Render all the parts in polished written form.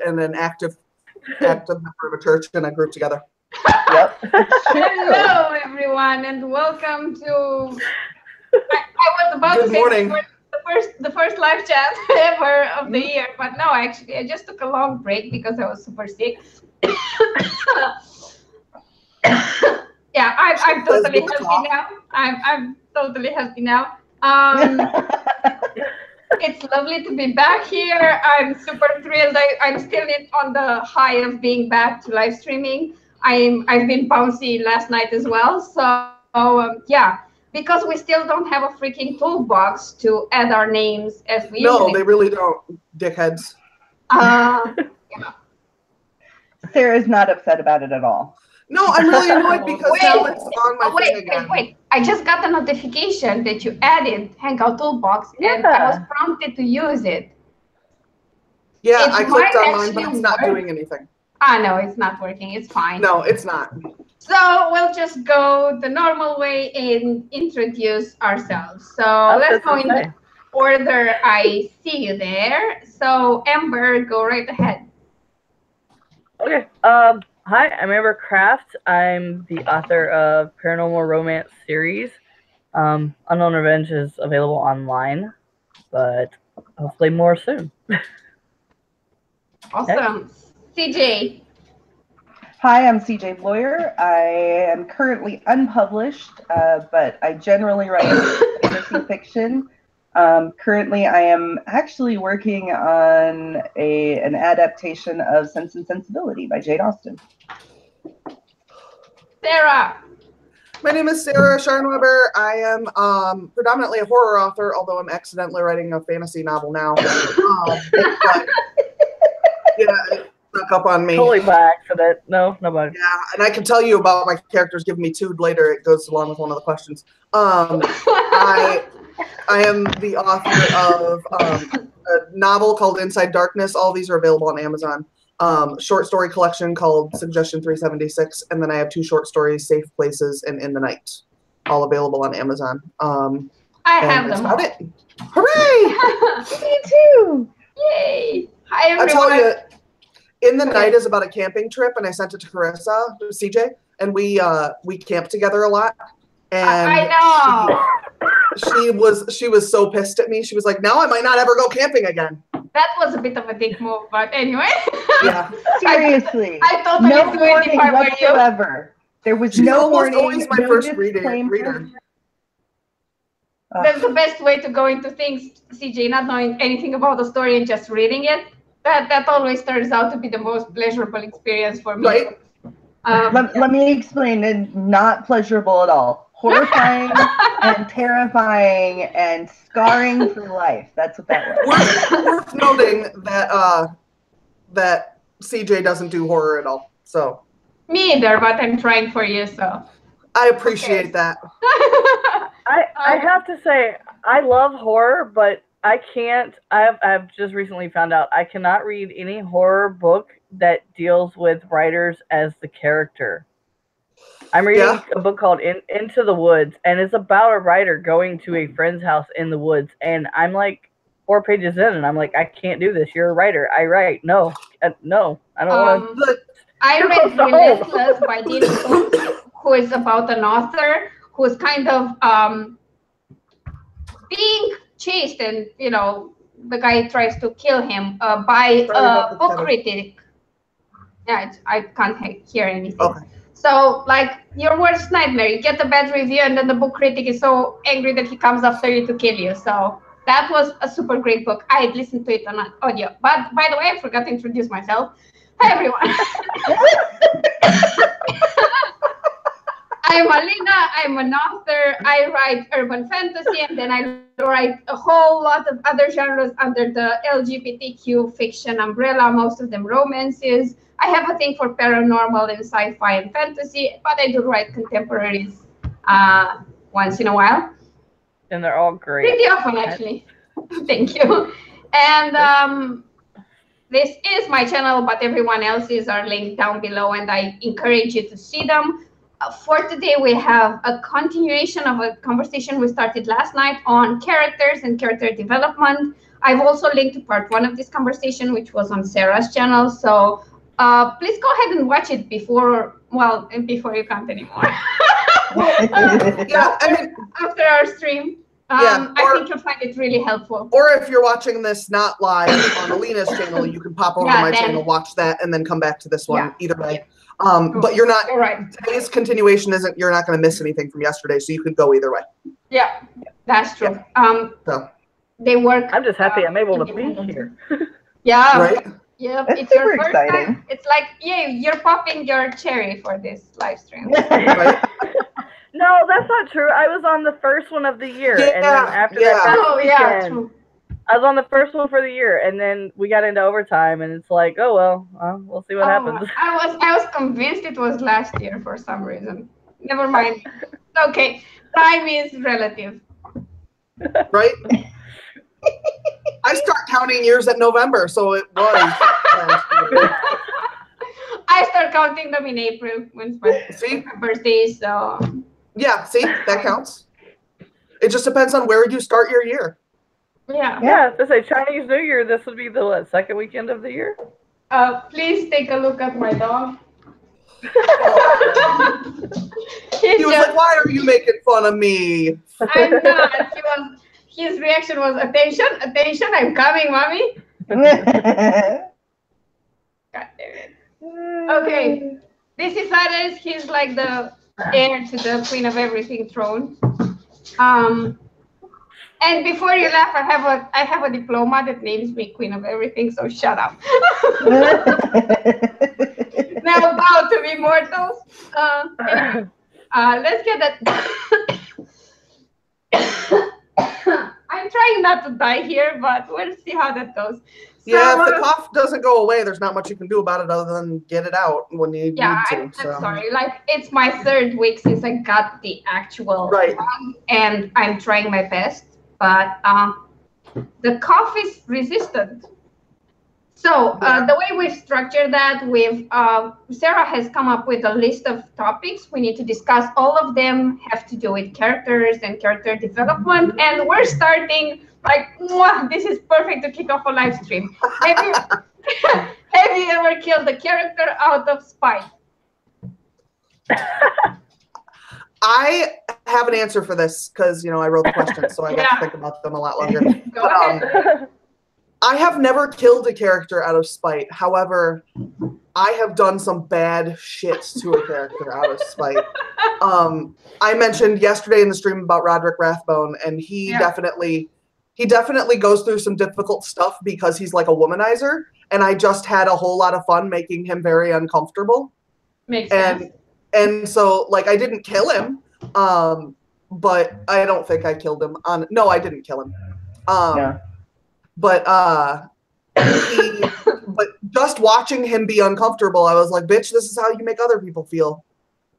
and an active member of a church and a group together. Yep. Hello, everyone, and welcome to. I was about Good to say morning. the first live chat ever of the year, but no, actually, I just took a long break because I was super sick. Yeah, I'm totally healthy now. I'm totally healthy now. It's lovely to be back here. I'm super thrilled. I'm still on the high of being back to live streaming. I've been bouncy last night as well. So yeah, because we still don't have a freaking toolbox to add our names as we No, usually they really don't, dickheads. Yeah. Sarah's not upset about it at all. No, I'm really annoyed because now it's on my thing again. Wait. I just got a notification that you added Hangout Toolbox, and I was prompted to use it. Yeah, It I clicked might on mine, but it's not actually doing anything. No, it's not working. It's fine. No, it's not. So we'll just go the normal way and introduce ourselves. So let's go in the order I see you there. So Amber, go right ahead. Okay. Hi, I'm Amber Kraft. I'm the author of paranormal romance series. Unknown Revenge is available online, but hopefully more soon. Awesome. CJ. Hi, I'm CJ Lawyer. I am currently unpublished, but I generally write fantasy fiction. Currently, I am actually working on an adaptation of Sense and Sensibility by Jane Austen. Sarah. My name is Sarah Scharnweber. I am predominantly a horror author, although I'm accidentally writing a fantasy novel now. But, yeah, it snuck up on me. Totally by accident. No, nobody. Yeah, and I can tell you about my characters giving me two later. It goes along with one of the questions. I am the author of a novel called Inside Darkness. All these are available on Amazon. Short story collection called Suggestion 376, and then I have two short stories, Safe Places and In the Night, all available on Amazon. I have them all. It. Hooray! Me too! Yay! Hi, everyone. I'll tell you, In the Night is about a camping trip, and I sent it to Carissa, CJ, and we camped together a lot. And I know. She was so pissed at me. She was like, "Now I might not ever go camping again." That was a bit of a dick move, but anyway. Yeah. Seriously. I totally no do it if I were you. whatsoever. There was She's no almost warning. always my no first disclaimer. reader. That's the best way to go into things, CJ, not knowing anything about the story and just reading it. That always turns out to be the most pleasurable experience for me. Right. Let me explain. It's not pleasurable at all. Horrifying and terrifying and scarring for life. That's what that was. Worth noting that that CJ doesn't do horror at all. So Me either, but I'm trying for you, so. I appreciate that. I have to say, I love horror, but I can't. I've just recently found out I cannot read any horror book that deals with writers as the character. I'm reading a book called Into the Woods, and it's about a writer going to a friend's house in the woods, and I'm like 4 pages in, and I'm like, I can't do this. You're a writer. I write. No, no, I don't want to. I read Relentless by Dean Koontz, who is about an author who is kind of being chased, and the guy tries to kill him by a book critic. Yeah, I can't hear anything. Okay. So, like, your worst nightmare. You get a bad review, and then the book critic is so angry that he comes after you to kill you. So that was a super great book. I listened to it on audio. But, by the way, I forgot to introduce myself. Hi, everyone. I'm Alina. I'm an author. I write urban fantasy, and then I write a whole lot of other genres under the LGBTQ fiction umbrella, most of them romances. I have a thing for paranormal and sci-fi and fantasy, but I do write contemporaries once in a while. And they're all great. Pretty often, actually. Thank you. And this is my channel, but everyone else's are linked down below, and I encourage you to see them. For today, we have a continuation of a conversation we started last night on characters and character development. I've also linked to part 1 of this conversation, which was on Sarah's channel. So please go ahead and watch it before you can't anymore. Yeah, I mean, after our stream. I think you'll find it really helpful. Or if you're watching this not live on Alina's channel, you can pop over to my channel, watch that, and then come back to this one. Either way. But you're not. Right. Today's continuation isn't. You're not going to miss anything from yesterday, so you could go either way. Yeah, that's true. So they work. I'm just happy I'm able to be here. Yeah. Right. Yeah, That's it's your super first exciting. time. It's like, yay, you're popping your cherry for this live stream. Right. No, that's not true. I was on the first one of the year, and then after that first weekend, true. I was on the first one for the year, and then we got into overtime, and it's like, oh well, we'll see what happens. I was convinced it was last year for some reason. Never mind. Okay, time is relative. Right. I start counting years at November, so it was. I start counting them in April when it's my birthday. So. Yeah, see, that counts. It just depends on where you start your year. Yeah. Yeah, to say Chinese New Year, this would be the second weekend of the year? Please take a look at my dog. He was like, "Why are you making fun of me?" I'm not. His reaction was, "Attention, attention, I'm coming, mommy." God damn it. Okay. This is Ares. He's like the heir to the Queen of Everything throne. And before you laugh, I have a diploma that names me Queen of Everything, so shut up. Now bow to be mortals. Anyway, let's get that. I'm trying not to die here, but we'll see how that goes. Yeah, if the cough doesn't go away, there's not much you can do about it other than get it out when you need to. I'm sorry. Like, it's my 3rd week since I got the actual bug, and I'm trying my best, but the cough is resistant. So the way we've structured that, Sarah has come up with a list of topics we need to discuss. All of them have to do with characters and character development, and we're starting like, this is perfect to kick off a live stream. Have you ever killed a character out of spite? I have an answer for this because, I wrote the questions, so I got to think about them a lot longer. Go ahead. I have never killed a character out of spite. However, I have done some bad shit to a character out of spite. I mentioned yesterday in the stream about Roderick Rathbone, and he definitely goes through some difficult stuff because he's like a womanizer, and I just had a whole lot of fun making him very uncomfortable. Makes sense. And so, like, I didn't kill him, but I don't think I killed him. No, I didn't kill him. But but just watching him be uncomfortable, I was like, bitch, this is how you make other people feel.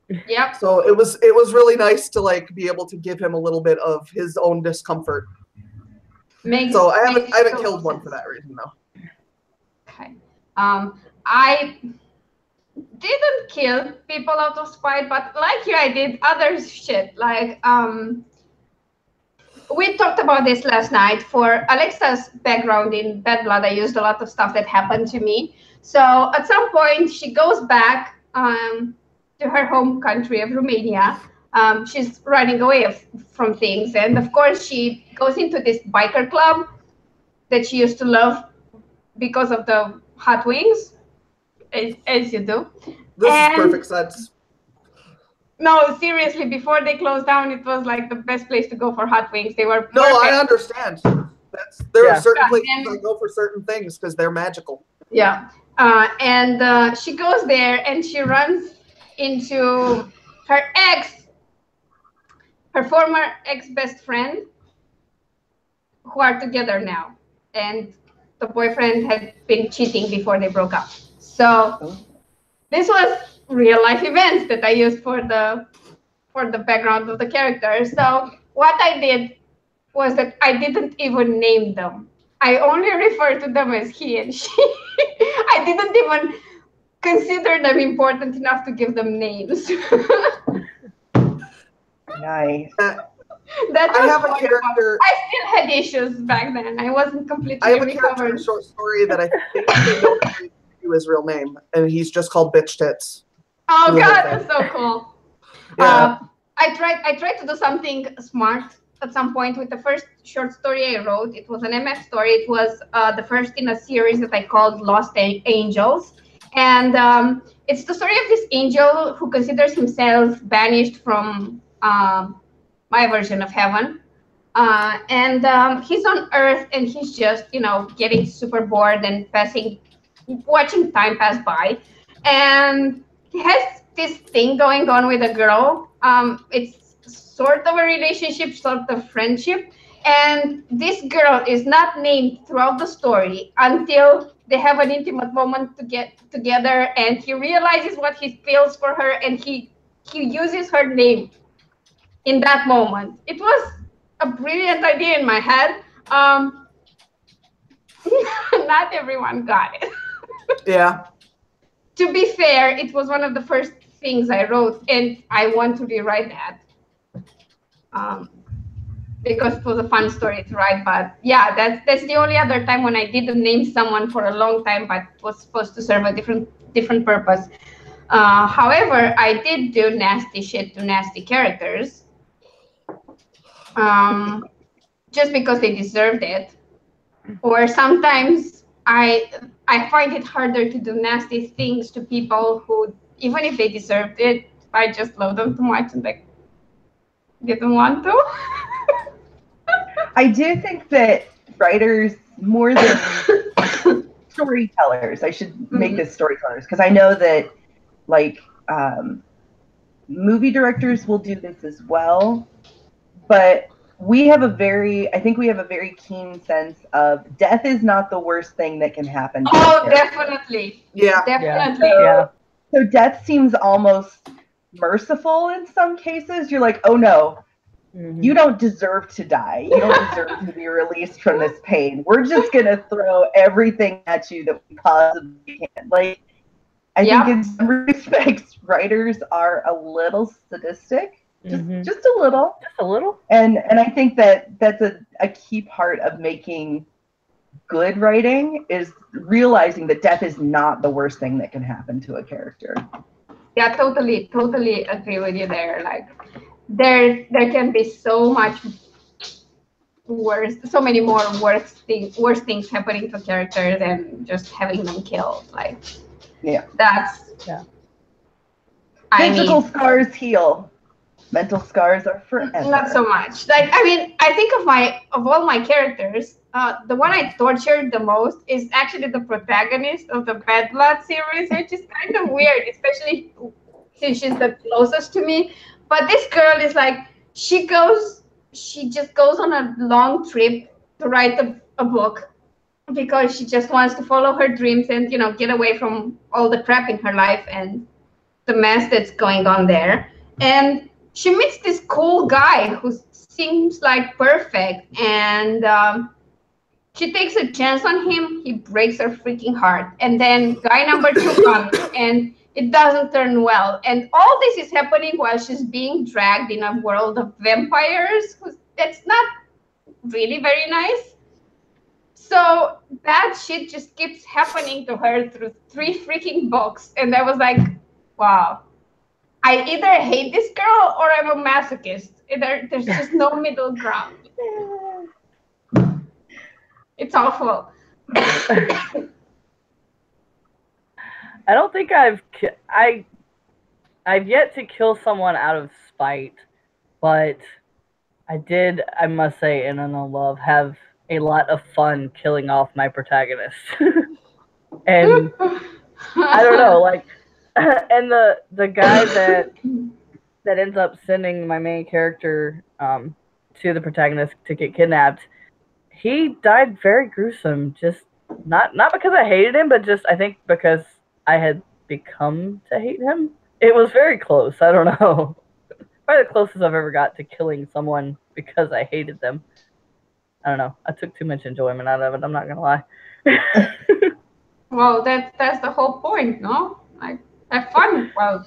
Yep. So it was really nice to like be able to give him a little bit of his own discomfort. So I haven't killed one for that reason though. Okay. I didn't kill people out of spite, but like you, I did other shit. Like we talked about this last night. For Alexa's background in Bad Blood, I used a lot of stuff that happened to me. So at some point, she goes back to her home country of Romania. She's running away from things. And of course, she goes into this biker club that she used to love because of the hot wings, as you do. This is perfect sense. No, seriously, before they closed down, it was like the best place to go for hot wings. They were perfect. No, I understand. There are certain places I go for certain things because they're magical. Yeah. And she goes there and she runs into her former ex-best friend, who are together now. And the boyfriend had been cheating before they broke up. So this was real life events that I used for the background of the character. So what I did was that I didn't even name them. I only refer to them as he and she. I didn't even consider them important enough to give them names. Nice. That I was have a horrible. character. I still had issues back then. I wasn't completely I have a character in recovered. a short story that I think they don't agree to his real name, and he's just called Bitch Tits. Oh through the whole God, thing. that's so cool. Yeah. I tried to do something smart at some point with the first short story I wrote. It was an MF story. It was the first in a series that I called Lost Angels. And it's the story of this angel who considers himself banished from my version of heaven. And he's on Earth and he's just, getting super bored and watching time pass by. And he has this thing going on with a girl. It's sort of a relationship, sort of friendship. And this girl is not named throughout the story until they have an intimate moment to get together, and he realizes what he feels for her, and he uses her name in that moment. It was a brilliant idea in my head. Not everyone got it. Yeah. To be fair, it was one of the first things I wrote, and I want to rewrite that. Because it was a fun story to write. But yeah, that's the only other time when I didn't name someone for a long time, but it was supposed to serve a different purpose. However, I did do nasty shit to nasty characters, just because they deserved it. Or sometimes I find it harder to do nasty things to people who, even if they deserved it, I just love them too much and like didn't want to. I do think that writers, more than storytellers, I should make this storytellers, because I know that like movie directors will do this as well, but I think we have a very keen sense of death is not the worst thing that can happen to Oh, a character. definitely. Yeah. Definitely. So death seems almost merciful in some cases. You're like, oh no, you don't deserve to die. You don't deserve to be released from this pain. We're just going to throw everything at you that we possibly can. Like, I think in some respects, writers are a little sadistic. Just a little. Just a little. And I think that that's a key part of making good writing is realizing that death is not the worst thing that can happen to a character. Yeah, totally agree with you there. Like, there can be so much worse, so many more worse things happening to characters than just having them killed. Like, that's physical scars heal. Mental scars are forever. Not so much. Like, I mean, I think of all my characters, the one I tortured the most is actually the protagonist of the Bad Blood series, which is kind of weird, especially since she's the closest to me. But this girl is like, she just goes on a long trip to write a book because she just wants to follow her dreams and, get away from all the crap in her life and the mess that's going on there. And she meets this cool guy who seems like perfect, and she takes a chance on him. He breaks her freaking heart, and then guy number 2 comes, and it doesn't turn well. And all this is happening while she's being dragged in a world of vampires. That's not really very nice. So bad shit just keeps happening to her through 3 freaking books, and I was like, wow. I either hate this girl or I'm a masochist. There's just no middle ground. It's awful. I don't think I've yet to kill someone out of spite, but I did, I must say, in Unknown Love, have a lot of fun killing off my protagonist. And I don't know, like, and the guy that ends up sending my main character to the protagonist to get kidnapped, he died very gruesome. Just not because I hated him, but just I think because I had become to hate him. It was very close. I don't know. Probably the closest I've ever got to killing someone because I hated them. I don't know. I took too much enjoyment out of it. I'm not gonna lie. Well, that's the whole point, no? Like, have fun while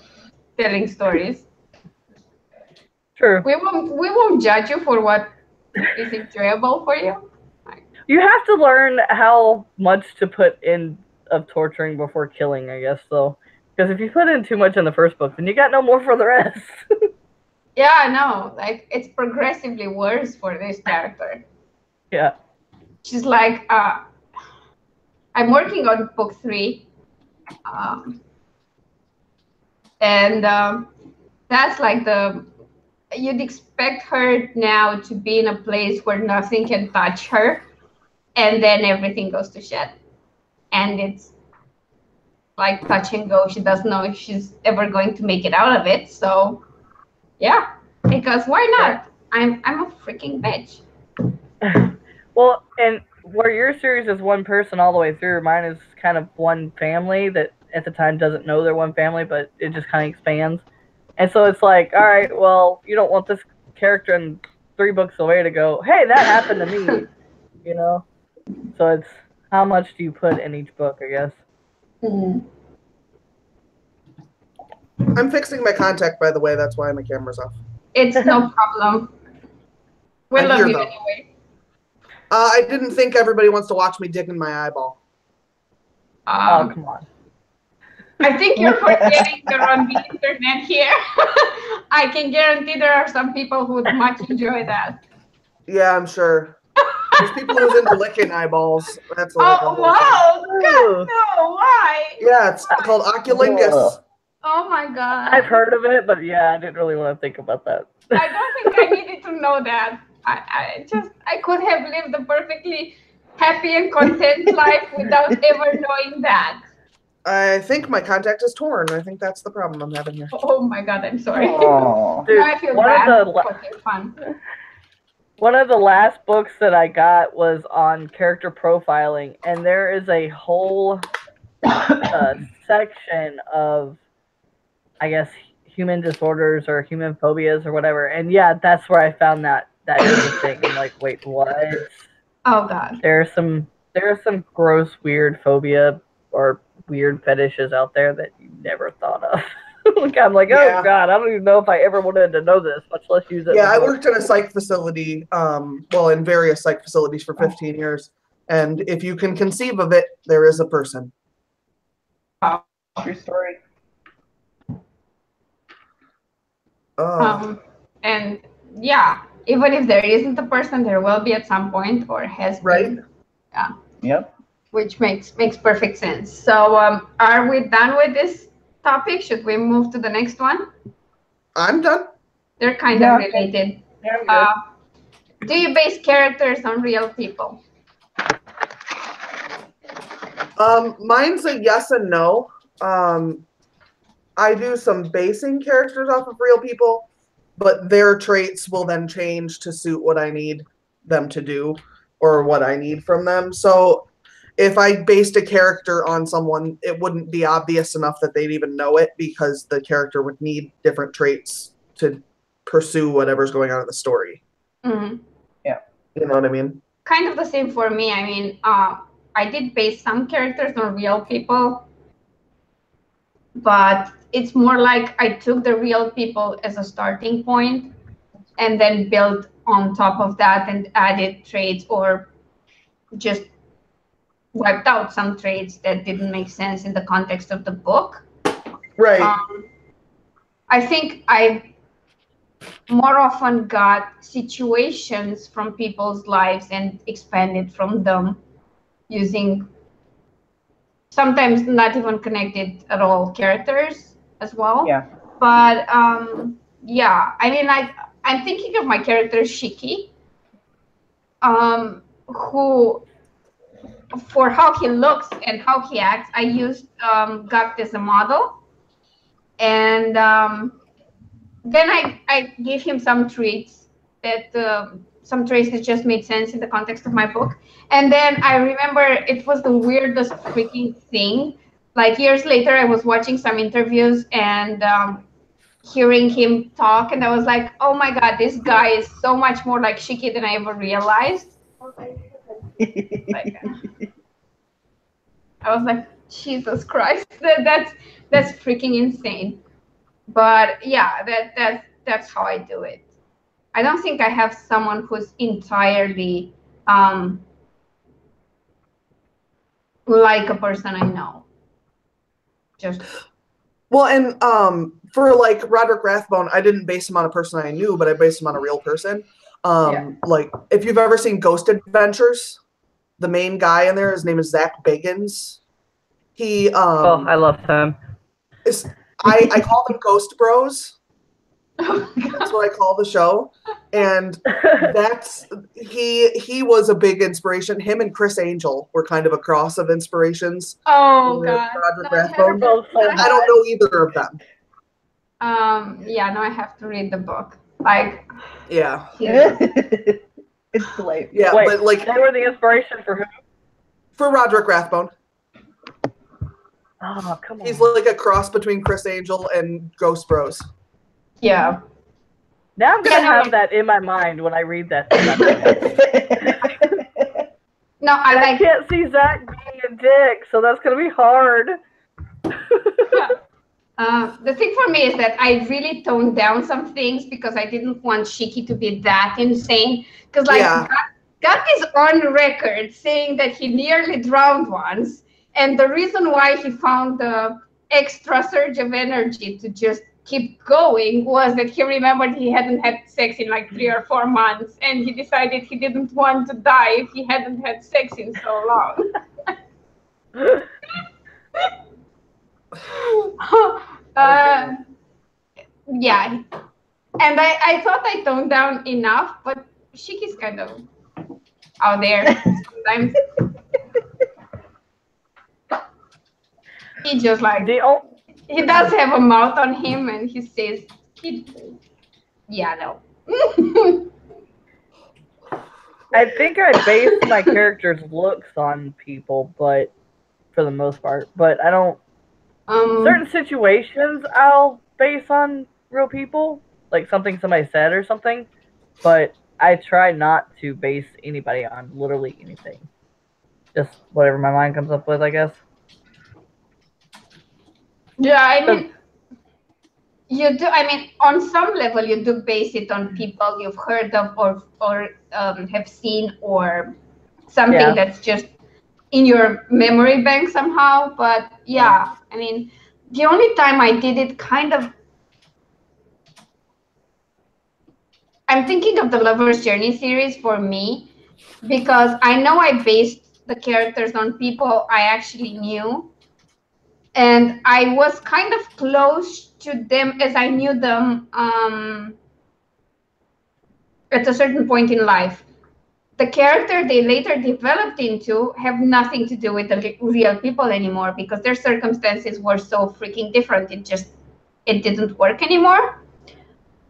telling stories. True. We won't judge you for what is enjoyable for you. You have to learn how much to put in of torturing before killing, I guess, though. Because if you put in too much in the first book, then you got no more for the rest. Yeah, no, like it's progressively worse for this character. Yeah. She's like, I'm working on book 3, and that's like you'd expect her now to be in a place where nothing can touch her, and then everything goes to shit, and it's like touch and go. She doesn't know if she's ever going to make it out of it. So yeah, because why not? I'm a freaking bitch. Well, and where your series is one person all the way through, mine is kind of one family that at the time doesn't know they're one family, but it just kind of expands. And so it's like, all right, well, you don't want this character in 3 books away to go, hey, that happened to me, you know? So it's how much do you put in each book, I guess. Mm. I'm fixing my contact, by the way. That's why my camera's off. It's no problem. We love you anyway. I didn't think everybody wants to watch me dig in my eyeball. Oh, come on. I think you're forgetting you're on the internet here. I can guarantee there are some people who would much enjoy that. Yeah, I'm sure. There's people who's into licking eyeballs. That's like Oh, wow. God, no, why? Yeah, it's called oculingus. Oh, my God. I've heard of it, but yeah, I didn't really want to think about that. I don't think I needed to know that. I could have lived a perfectly happy and content life without ever knowing that. I think my contact is torn. I think that's the problem I'm having here. Oh my God, I'm sorry. Oh. Dude, I feel bad. Okay, fun. One of the last books that I got was on character profiling, and there is a whole section of, I guess, human disorders or human phobias or whatever. And yeah, that's where I found that is a thing. I'm like, wait, what? Oh God. There are some gross, weird phobia or weird fetishes out there that you never thought of. I'm like, oh God, I don't even know if I ever wanted to know this, much less use it. Yeah, I worked in a psych facility, in various psych facilities for 15 years. And if you can conceive of it, there is a person. True story. And yeah, even if there isn't a person, there will be at some point, or has been. Yeah. Yep. Which makes perfect sense. So are we done with this topic? Should we move to the next one? I'm done. They're kind of related. Do you base characters on real people? Mine's a yes and no. I do some basing characters off of real people, but their traits will then change to suit what I need them to do or what I need from them. So if I based a character on someone, it wouldn't be obvious enough that they'd even know it, because the character would need different traits to pursue whatever's going on in the story. Mm-hmm. Yeah. You know what I mean? Kind of the same for me. I mean, I did base some characters on real people, but it's more like I took the real people as a starting point and then built on top of that and added traits, or just wiped out some traits that didn't make sense in the context of the book. Right. I think I more often got situations from people's lives and expanded from them using sometimes not even connected at all characters as well. Yeah. But yeah, I mean, I'm thinking of my character Shiki, who, for how he looks and how he acts, I used Gakt as a model, and then I gave him some traits that just made sense in the context of my book. And then I remember it was the weirdest freaking thing. Like years later, I was watching some interviews and hearing him talk, and I was like, oh my God, this guy is so much more like Shiki than I ever realized. I was like, Jesus Christ, that's freaking insane. But yeah, that's how I do it. I don't think I have someone who's entirely like a person I know. Just well, and for like Roderick Rathbone, I didn't base him on a person I knew, but I based him on a real person. Like if you've ever seen Ghost Adventures, the main guy in there, his name is Zach Bagans. He I love him. I call them Ghost Bros. That's what I call the show, and he was a big inspiration. Him and Chris Angel were kind of a cross of inspirations. Oh God! Roderick Rathbone. I don't know either of them. Yeah, no, I have to read the book. Like, yeah, it's delightful. Yeah, wait, but like they were the inspiration for who? For Roderick Rathbone. Oh, come on. He's like a cross between Chris Angel and Ghost Bros. Yeah. Now I'm gonna have that in my mind when I read that. No, I can't see Zach being a dick, so that's gonna be hard. The thing for me is that I really toned down some things because I didn't want Shiki to be that insane. Because like Gat is on record saying that he nearly drowned once, and the reason why he found the extra surge of energy to just keep going was that he remembered he hadn't had sex in like 3 or 4 months, and he decided he didn't want to die if he hadn't had sex in so long. Yeah, and I thought I toned down enough, but Shiki's kind of out there sometimes. He just like he does have a mouth on him, and he says, "Yeah, no." I think I base my character's looks on people, but for the most part, but I don't. Certain situations I'll base on real people, like something somebody said or something, but I try not to base anybody on literally anything. Just whatever my mind comes up with, I guess. Yeah, I mean, you do. I mean, on some level, you do base it on people you've heard of or have seen or something that's just in your memory bank somehow. But yeah, I mean, the only time I did it kind of, I'm thinking of the Lover's Journey series for me, because I know I based the characters on people I actually knew. And I was kind of close to them as I knew them at a certain point in life. The character they later developed into have nothing to do with the real people anymore because their circumstances were so freaking different. It didn't work anymore.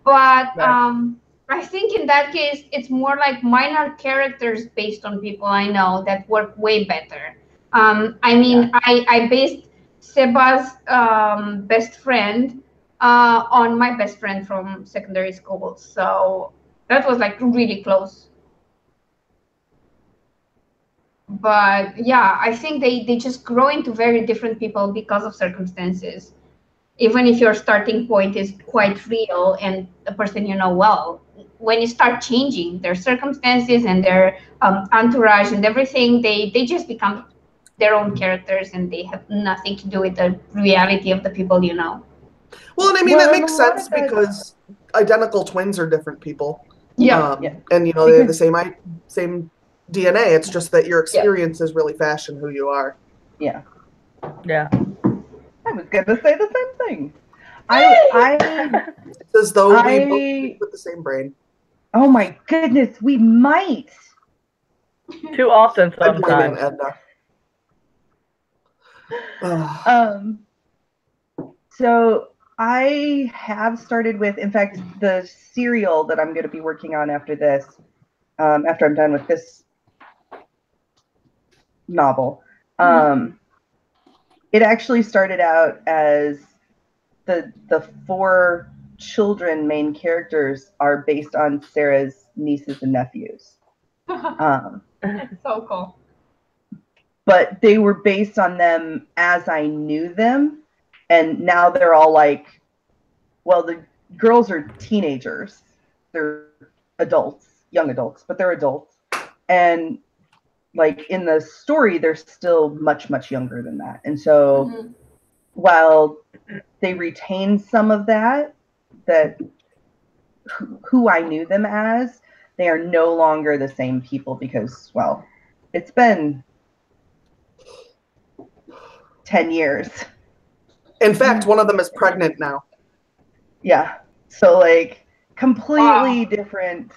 But I think in that case, it's more like minor characters based on people I know that work way better. I mean, I based Seba's best friend on my best friend from secondary school. So that was like really close. But yeah, I think they just grow into very different people because of circumstances. Even if your starting point is quite real and the person you know well, when you start changing their circumstances and their entourage and everything, they just become their own characters and they have nothing to do with the reality of the people you know. Well, and I mean, that makes sense because identical twins are different people. Yeah. And, you know, they have the same DNA. It's just that your experiences really fashion who you are. Yeah. Yeah. I was going to say the same thing. It's as though we both with the same brain. Oh my goodness, we might. Too often sometimes. So I have started with, in fact, the serial that I'm going to be working on after this, after I'm done with this novel. It actually started out as the 4 children main characters are based on Sarah's nieces and nephews. That's so cool. But they were based on them as I knew them. And now they're all like, well, the girls are teenagers. they're adults, young adults, but they're adults. And like in the story, they're still much, much younger than that. And so while they retain some of that who I knew them as, they are no longer the same people because, well, it's been 10 years. In fact, one of them is pregnant now. Yeah. So like completely different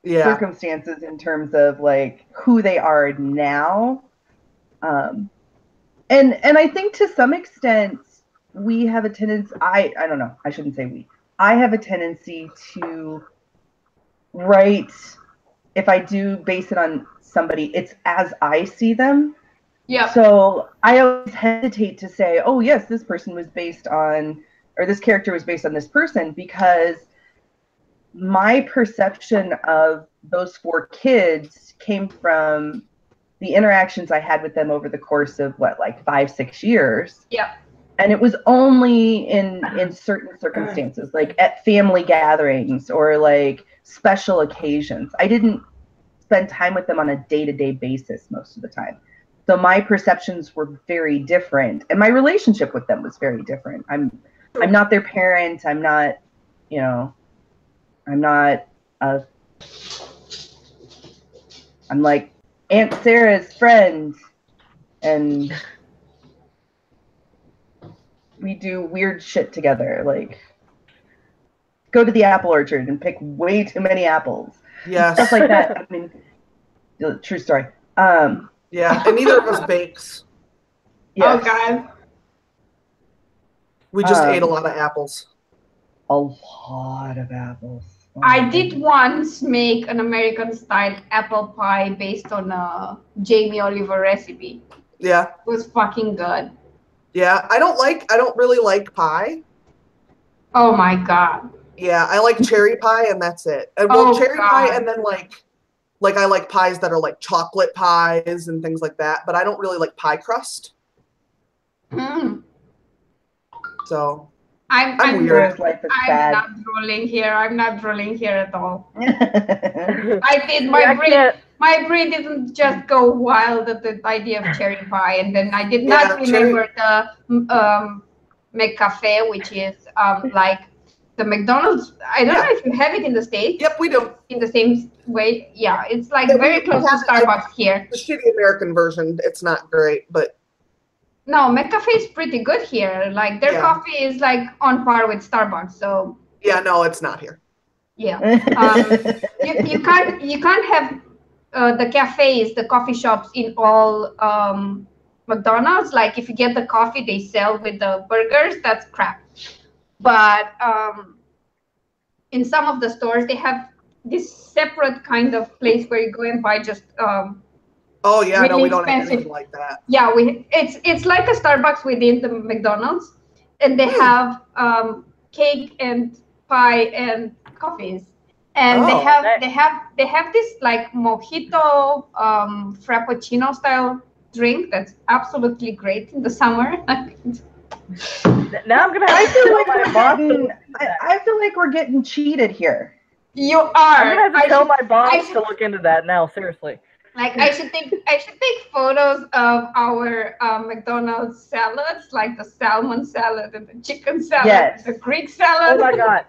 circumstances in terms of like who they are now. And I think to some extent we have a tendency, I don't know, I shouldn't say we. I have a tendency to write, if I do base it on somebody, it's as I see them. Yeah. So I always hesitate to say, oh yes, this person was based on, or this character was based on this person, because my perception of those 4 kids came from the interactions I had with them over the course of like 5-6 years. Yeah. And it was only in certain circumstances, like at family gatherings or like special occasions. I didn't spend time with them on a day-to-day basis most of the time. So my perceptions were very different, and my relationship with them was very different. I'm not their parent. I'm not, I'm like Aunt Sarah's friend, and we do weird shit together, like go to the apple orchard and pick way too many apples. Yes. Stuff like that. I mean, true story. Yeah, and neither of us bakes. Yes. Oh God. We just ate a lot of apples. A lot of apples. Oh, I did once make an American style apple pie based on a Jamie Oliver recipe. Yeah. It was fucking good. Yeah, I don't really like pie. Oh my God. Yeah, I like cherry pie and that's it. And cherry pie, and then like I like pies that are like chocolate pies and things like that, but I don't really like pie crust. So I'm weird. I'm not drooling here. I'm not drooling here at all. I did my brain didn't just go wild at the idea of cherry pie, and then I did not remember the McCafe, which is like the McDonald's. I don't know if you have it in the States. Yep, we do. In the same way. Yeah, it's like very close to Starbucks here. The shitty American version. It's not great, but no, McCafe is pretty good here. Like their coffee is like on par with Starbucks. So yeah, no, it's not here. Yeah, you can't have the cafes, the coffee shops in all McDonald's. Like if you get the coffee they sell with the burgers, that's crap. But in some of the stores they have this separate kind of place where you go and buy just oh yeah, really no, we don't expensive. have anything like that. Yeah, it's like a Starbucks within the McDonald's, and they have cake and pie and coffees, and they have this like mojito frappuccino style drink that's absolutely great in the summer. Now I'm gonna. I feel like we're getting cheated here. You are. I'm gonna have to tell my boss to look into that now. Seriously. Like I should take photos of our McDonald's salads, like the salmon salad and the chicken salad, the Greek salad. Oh my God!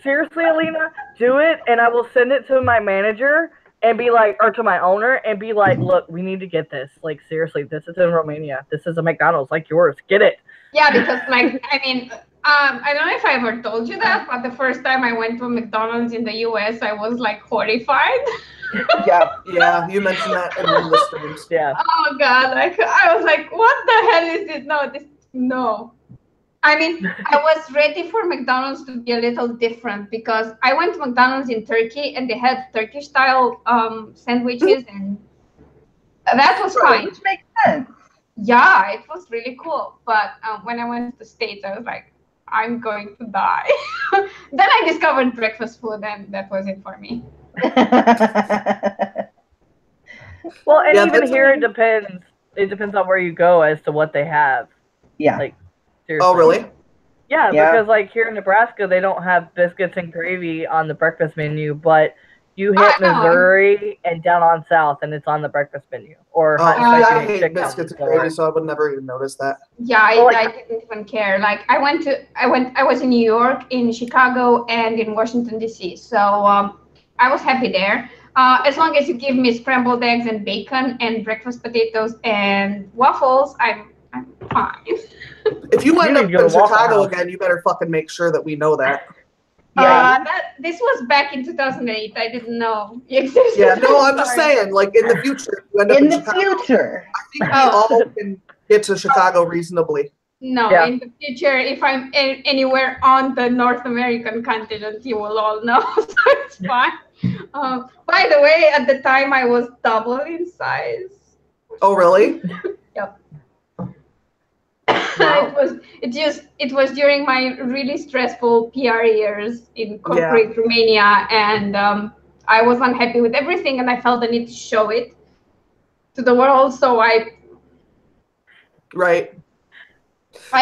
Seriously, Alina, do it, and I will send it to my manager and be like, or to my owner and be like, look, we need to get this. Like seriously, this is in Romania. This is a McDonald's like yours. Get it. Yeah, because like I mean, I don't know if I ever told you that, but the first time I went to McDonald's in the US, I was like horrified. Yeah, you mentioned that in one of the streams. Yeah. Oh God, I was like, what the hell is this? No. I mean, I was ready for McDonald's to be a little different because I went to McDonald's in Turkey and they had Turkish style sandwiches, and that was fine. Which makes sense. Yeah, it was really cool. But when I went to the States, I was like, I'm going to die. Then I discovered breakfast food, and that was it for me. Well, and even here it depends. It depends on where you go as to what they have. Yeah. Like, seriously. Oh, really? Yeah, because like here in Nebraska, they don't have biscuits and gravy on the breakfast menu, but you hit Missouri and down on south, and it's on the breakfast menu. Or I hate biscuits and gravy, so I would never even notice that. Yeah, I didn't even care. Like I was in New York, in Chicago, and in Washington D.C. So I was happy there. As long as you give me scrambled eggs and bacon and breakfast potatoes and waffles, I'm fine. If you end up in Chicago again, you better fucking make sure that we know that. This was back in 2008. I didn't know. Yeah, no, I'm just saying, like in the future, if you end up in Chicago, I think we all can get to Chicago reasonably. No, in the future, if I'm anywhere on the North American continent, you will all know, so it's fine. By the way, at the time, I was double in size. Oh, really? Yep. Wow. It was during my really stressful PR years in corporate Romania, and I was unhappy with everything, and I felt the need to show it to the world. So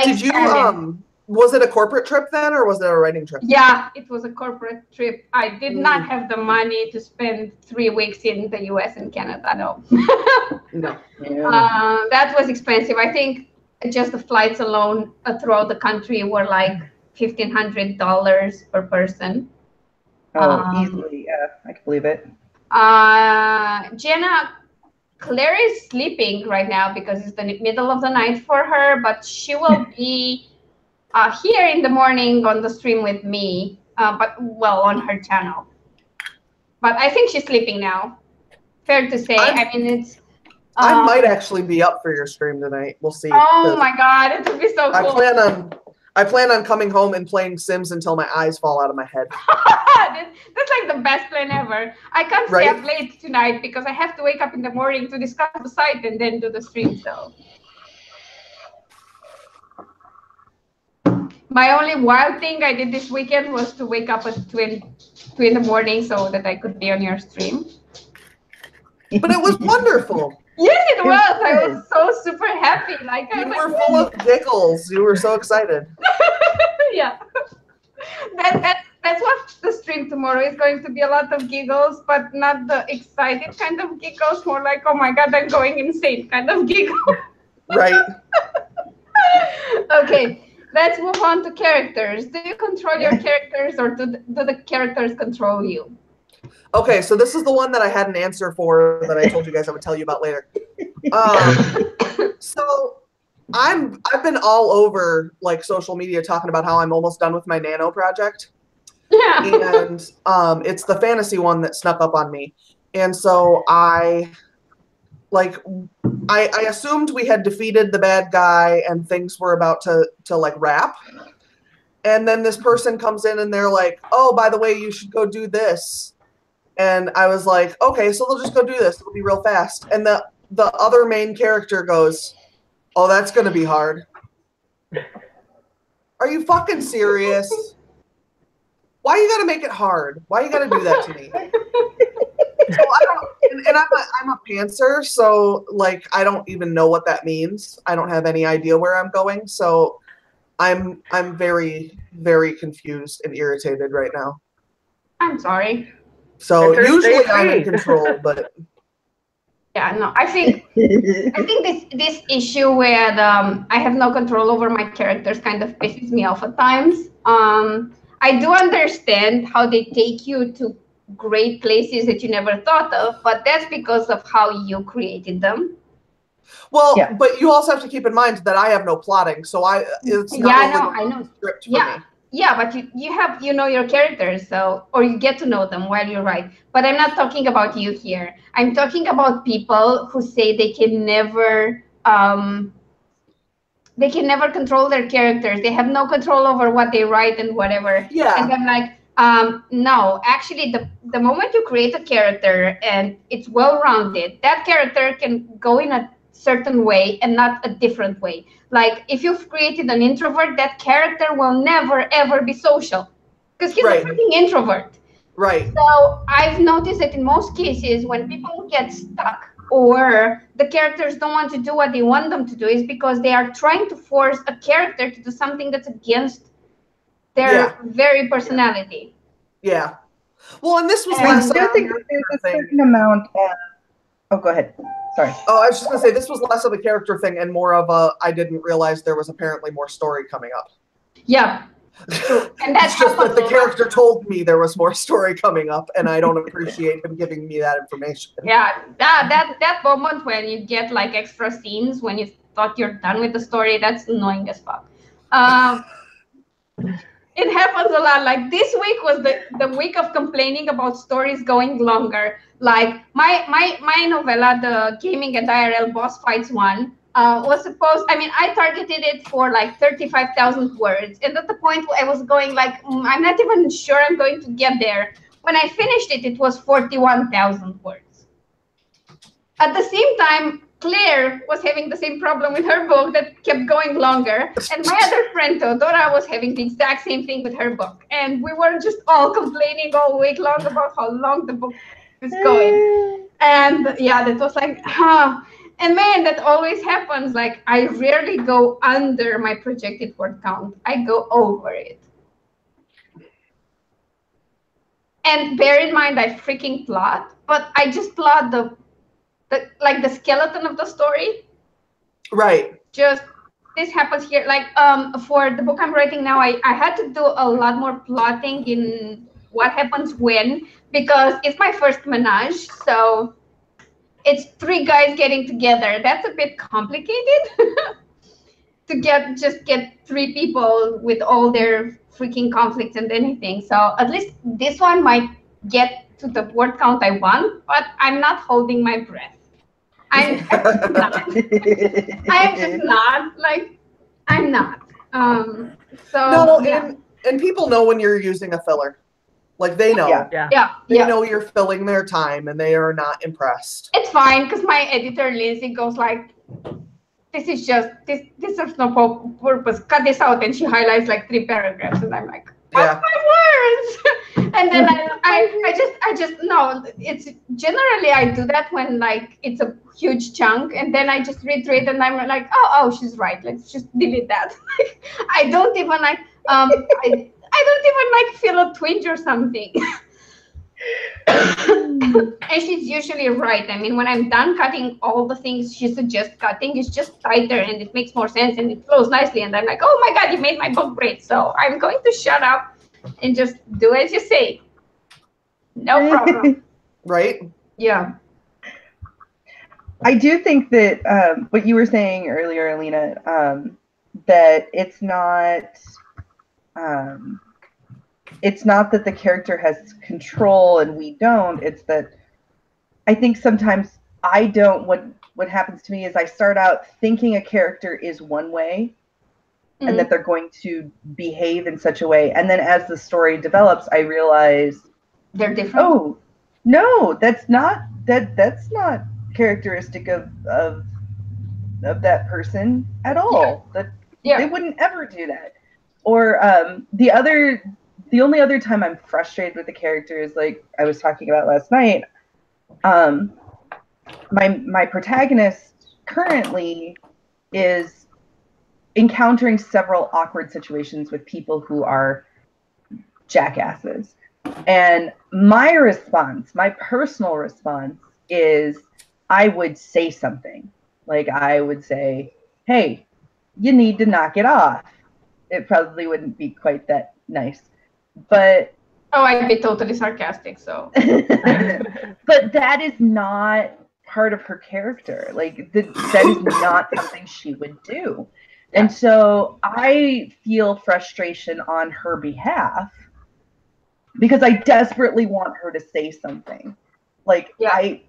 Did you was it a corporate trip then, or was it a writing trip? Yeah, it was a corporate trip. I did not have the money to spend 3 weeks in the US and Canada. No. No. That was expensive. I think just the flights alone throughout the country were like $1,500 per person. Easily, yeah, I can believe it. Claire is sleeping right now because it's the middle of the night for her, but she will be here in the morning on the stream with me, on her channel. But I think she's sleeping now. Fair to say. I might actually be up for your stream tonight. We'll see. Oh my god, it would be so cool. I plan on coming home and playing Sims until my eyes fall out of my head. That's like the best plan ever. I can't stay up late tonight because I have to wake up in the morning to discuss the site and then do the stream. So my only wild thing I did this weekend was to wake up at 2 in the morning so that I could be on your stream. But it was wonderful. Yes, it was. I was so super happy. Like you were full of giggles. You were so excited. Yeah. That's what the stream tomorrow is going to be. A lot of giggles, but not the excited kind of giggles. More like, oh my god, I'm going insane kind of giggle. Right. Okay. Let's move on to characters. Do you control your characters, or do the characters control you? Okay, so this is the one that I had an answer for that I told you guys I would tell you about later. So I've been all over like social media talking about how I'm almost done with my nano project. Yeah. And it's the fantasy one that snuck up on me. And so I assumed we had defeated the bad guy and things were about to like wrap. And then this person comes in and they're like, oh, by the way, you should go do this. And I was like, okay, so they'll just go do this. It'll be real fast. And the other main character goes, oh, that's going to be hard. Are you fucking serious? Why you got to make it hard? Why you got to do that to me? So I don't, and I'm a pantser, so like I don't even know what that means. I don't have any idea where I'm going. So I'm very, very confused and irritated right now. I'm sorry. So usually I'm in control, but yeah, no, I think this issue where I have no control over my characters kind of pisses me off at times. I do understand how they take you to great places that you never thought of, but that's because of how you created them. Well, yeah. But you also have to keep in mind that I have no plotting, so it's not I know. Script for me. Yeah, but you know your characters, so, or you get to know them while you write. But I'm not talking about you here. I'm talking about people who say they can never control their characters. They have no control over what they write and whatever. Yeah. And I'm like, no, actually, the moment you create a character and it's well-rounded, that character can go in a certain way and not a different way. Like if you've created an introvert, that character will never ever be social because he's a freaking introvert. Right. So I've noticed that in most cases when people get stuck or the characters don't want to do what they want them to do is because they are trying to force a character to do something that's against their very personality. Yeah. Well, and this was I less do of a think character there's a thing. certain amount of. Oh, go ahead. Sorry. Oh, I was just gonna say this was less of a character thing and more of a I didn't realize there was apparently more story coming up. Yeah, true. And that's It's just that the character told me there was more story coming up, and I don't appreciate him giving me that information. Yeah, that moment when you get like extra scenes when you thought you're done with the story, that's annoying as fuck. It happens a lot. Like this week was the week of complaining about stories going longer. Like my novella, the Gaming and IRL Boss Fights one, was supposed. I mean, I targeted it for like 35,000 words, and at the point where I was going like, I'm not even sure I'm going to get there. When I finished it, it was 41,000 words. At the same time, Claire was having the same problem with her book that kept going longer. And my other friend, Dora, was having the exact same thing with her book. And we were just all complaining all week long about how long the book is going. And yeah, that was like, huh. And man, that always happens. Like, I rarely go under my projected word count. I go over it. And bear in mind, I freaking plot, but I just plot the skeleton of the story. Right. Just this happens here. Like for the book I'm writing now, I had to do a lot more plotting in what happens when, because it's my first menage. So it's 3 guys getting together. That's a bit complicated to get 3 people with all their freaking conflicts and anything. So at least this one might get to the word count I want, but I'm not holding my breath. I'm just not. I'm just not. Like, I'm not. So No, yeah. and people know when you're using a filler. Like they know. Yeah. They know you're filling their time and they are not impressed. It's fine because my editor Lindsay goes like, this is just this serves no purpose. Cut this out, and she highlights like 3 paragraphs, and I'm like, what's my words? And then I just no. It's generally I do that when like it's a huge chunk, and then I just read through it, and I'm like, oh, she's right. Let's just delete that. I don't even like I don't even like feel a twinge or something. And she's usually right. I mean, when I'm done cutting all the things she suggests cutting, it's just tighter and it makes more sense and it flows nicely. And I'm like, oh my God, you made my book great. So I'm going to shut up and just do as you say. No problem. Right? Yeah. I do think that what you were saying earlier, Alina, that it's not that the character has control and we don't. It's that I think sometimes I don't. What happens to me is I start out thinking a character is one way and that they're going to behave in such a way. And then as the story develops, I realize they're different. Oh, no, that's not characteristic of that person at all. They wouldn't ever do that. Or the only other time I'm frustrated with the character is like I was talking about last night. My protagonist currently is encountering several awkward situations with people who are jackasses. And my personal response is I would say something. Like I would say, hey, you need to knock it off. It probably wouldn't be quite that nice. But I'd be totally sarcastic, so. But that is not part of her character. Like that is not something she would do. And so I feel frustration on her behalf because I desperately want her to say something. Like I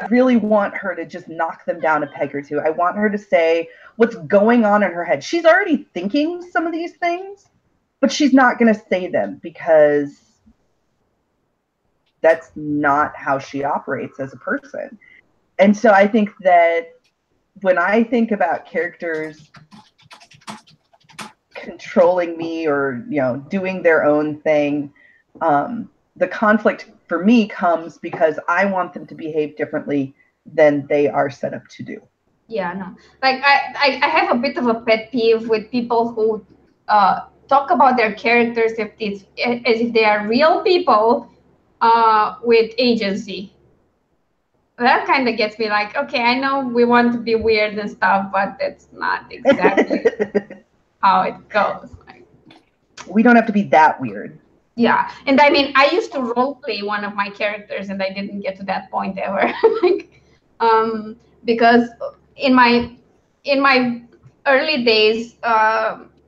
really want her to just knock them down a peg or two. I want her to say what's going on in her head. She's already thinking some of these things, but she's not going to say them because that's not how she operates as a person. And so I think that when I think about characters controlling me or, doing their own thing, the conflict for me comes because I want them to behave differently than they are set up to do. Yeah, no. Like I have a bit of a pet peeve with people who talk about their characters as if they are real people with agency. That kind of gets me like, okay, I know we want to be weird and stuff, but that's not exactly how it goes. Like, we don't have to be that weird. Yeah, and I mean, I used to role play one of my characters, and I didn't get to that point ever, like, because in my early days,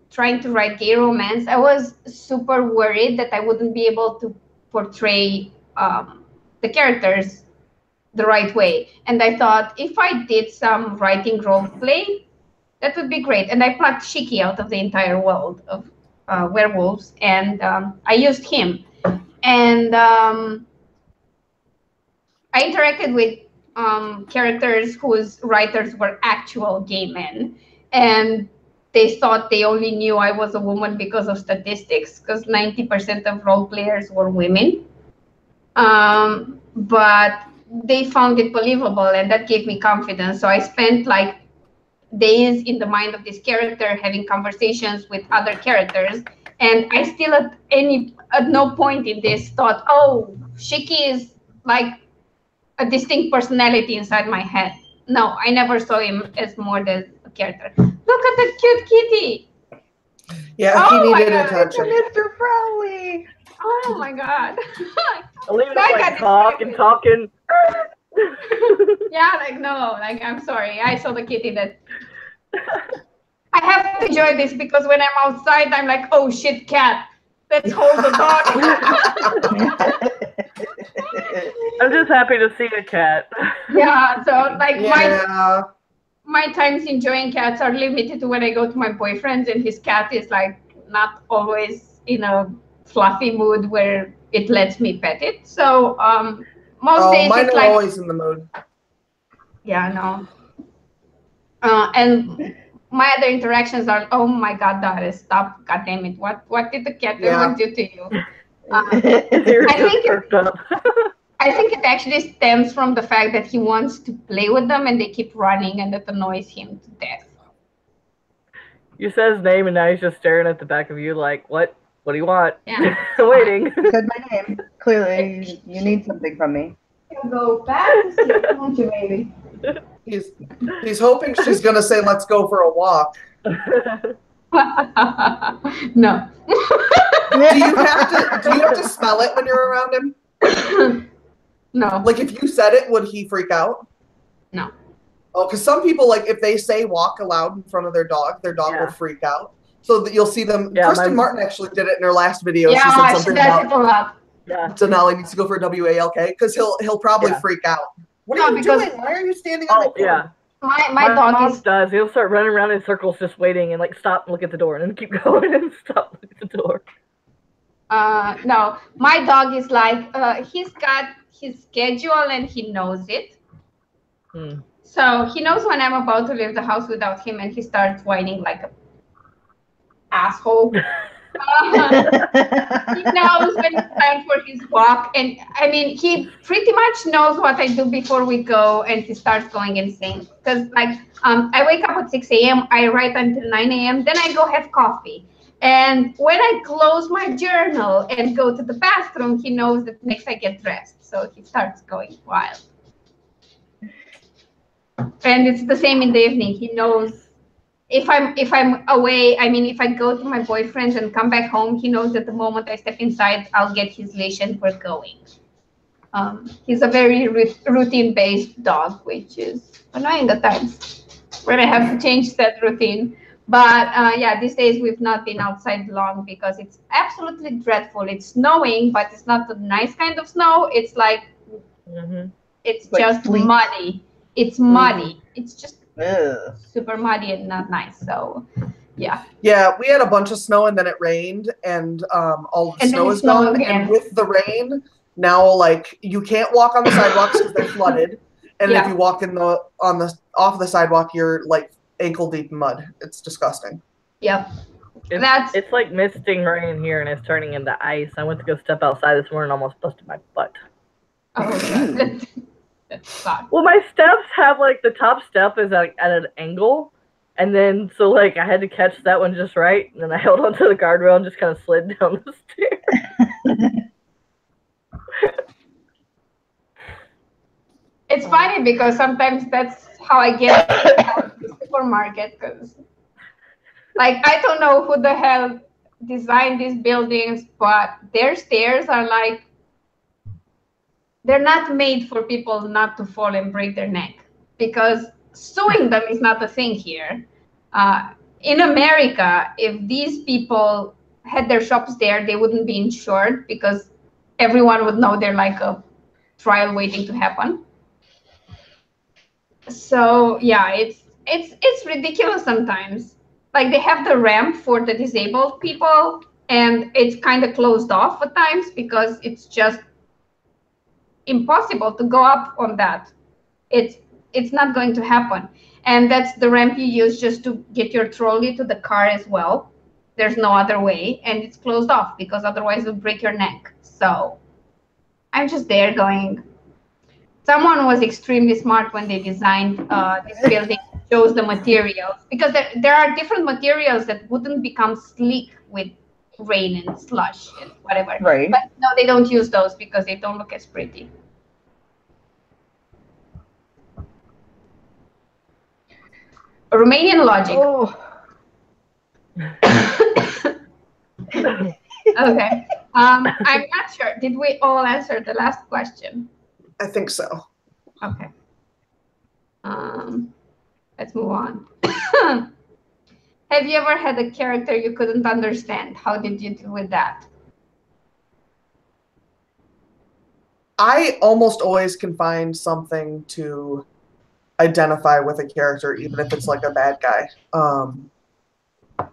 trying to write gay romance, I was super worried that I wouldn't be able to portray the characters the right way, and I thought if I did some writing role play, that would be great. And I plucked Shiki out of the entire world of werewolves, and I used him. And I interacted with characters whose writers were actual gay men, and they thought they only knew I was a woman because of statistics, because 90% of role players were women. But they found it believable, and that gave me confidence. So I spent like days in the mind of this character, having conversations with other characters, and I still at no point in this thought, oh, Shiki is like a distinct personality inside my head. No, I never saw him as more than a character. Look at the cute kitty. Yeah, he needed attention. Mr. Crowley. Oh my god. Alina's like talking. Yeah, like no, like I'm sorry. I saw the kitty that I have to enjoy this, because when I'm outside, I'm like, oh shit, cat. Let's hold the dog. I'm just happy to see a cat. Yeah, so like Yeah. my times enjoying cats are limited to when I go to my boyfriend's and his cat is like not always in a fluffy mood where it lets me pet it. So most days mine it's are like always in the mood. yeah, no. And my other interactions are, oh my god, Doris, stop, god damn it. What did the cat ever do to you? I think it actually stems from the fact that he wants to play with them and they keep running, and it annoys him to death. You said his name and now he's just staring at the back of you like, what? What do you want? Yeah. Waiting. You said my name. Clearly, you need something from me. You'll go back to sleep, won't you, baby? He's hoping she's gonna say, "Let's go for a walk." No. Do you have to smell it when you're around him? No. Like if you said it, would he freak out? No. Oh, because some people, like if they say walk aloud in front of their dog will freak out. So that you'll see them. Yeah, Kristen Martin actually did it in her last video. Yeah, she said something about it a lot. Yeah. Denali needs to go for a WALK because he'll probably freak out. What are you doing? Why are you standing on the door? Yeah. My dog does. He'll start running around in circles just waiting and like stop and look at the door and then keep going and stop and look at the door. No, my dog is like he's got his schedule and he knows it. So he knows when I'm about to leave the house without him, and he starts whining like a asshole. He knows when it's time for his walk, and I mean he pretty much knows what I do before we go, and he starts going insane because like I wake up at 6 a.m. I write until 9 a.m. then I go have coffee, and when I close my journal and go to the bathroom, he knows that next I get dressed, so he starts going wild. And it's the same in the evening. He knows if I'm away, I mean, if I go to my boyfriend's and come back home, he knows that the moment I step inside, I'll get his leash and we're going. He's a very routine-based dog, which is annoying at times when I have to change that routine. But yeah, these days we've not been outside long because it's absolutely dreadful. It's snowing, but it's not the nice kind of snow. It's like, it's like just sleep. Muddy. It's muddy. It's just super muddy and not nice. So, yeah. Yeah, we had a bunch of snow and then it rained and all the snow is gone. Again. And with the rain, now like you can't walk on the sidewalks because they're flooded. And if you walk off the sidewalk, you're like ankle deep in mud. It's disgusting. Yep. It's like misting rain here and it's turning into ice. I went to go step outside this morning and almost busted my butt. Oh, well, my steps have like the top step is at an angle, And then, so like, I had to catch that one just right, and then I held onto the guardrail and just kind of slid down the stairs. It's funny because sometimes that's how I get to the supermarket, because like I don't know who the hell designed these buildings, but their stairs are like, they're not made for people not to fall and break their neck, because suing them is not a thing here. In America, if these people had their shops there, they wouldn't be insured because everyone would know they're like a trial waiting to happen. So yeah, it's ridiculous sometimes. Like they have the ramp for the disabled people, and it's kind of closed off at times because it's just impossible to go up on that. It's not going to happen. And that's the ramp you use just to get your trolley to the car as well. There's no other way, and it's closed off because otherwise you'll break your neck. So I'm just there going, someone was extremely smart when they designed this building, chose the materials, because there are different materials that wouldn't become sleek with rain and slush and whatever. Right. But no, they don't use those because they don't look as pretty. Romanian logic. Oh. Okay. I'm not sure. Did we all answer the last question? I think so. Okay. Let's move on. Have you ever had a character you couldn't understand? How did you deal with that? I almost always can find something to identify with a character, even if it's like a bad guy.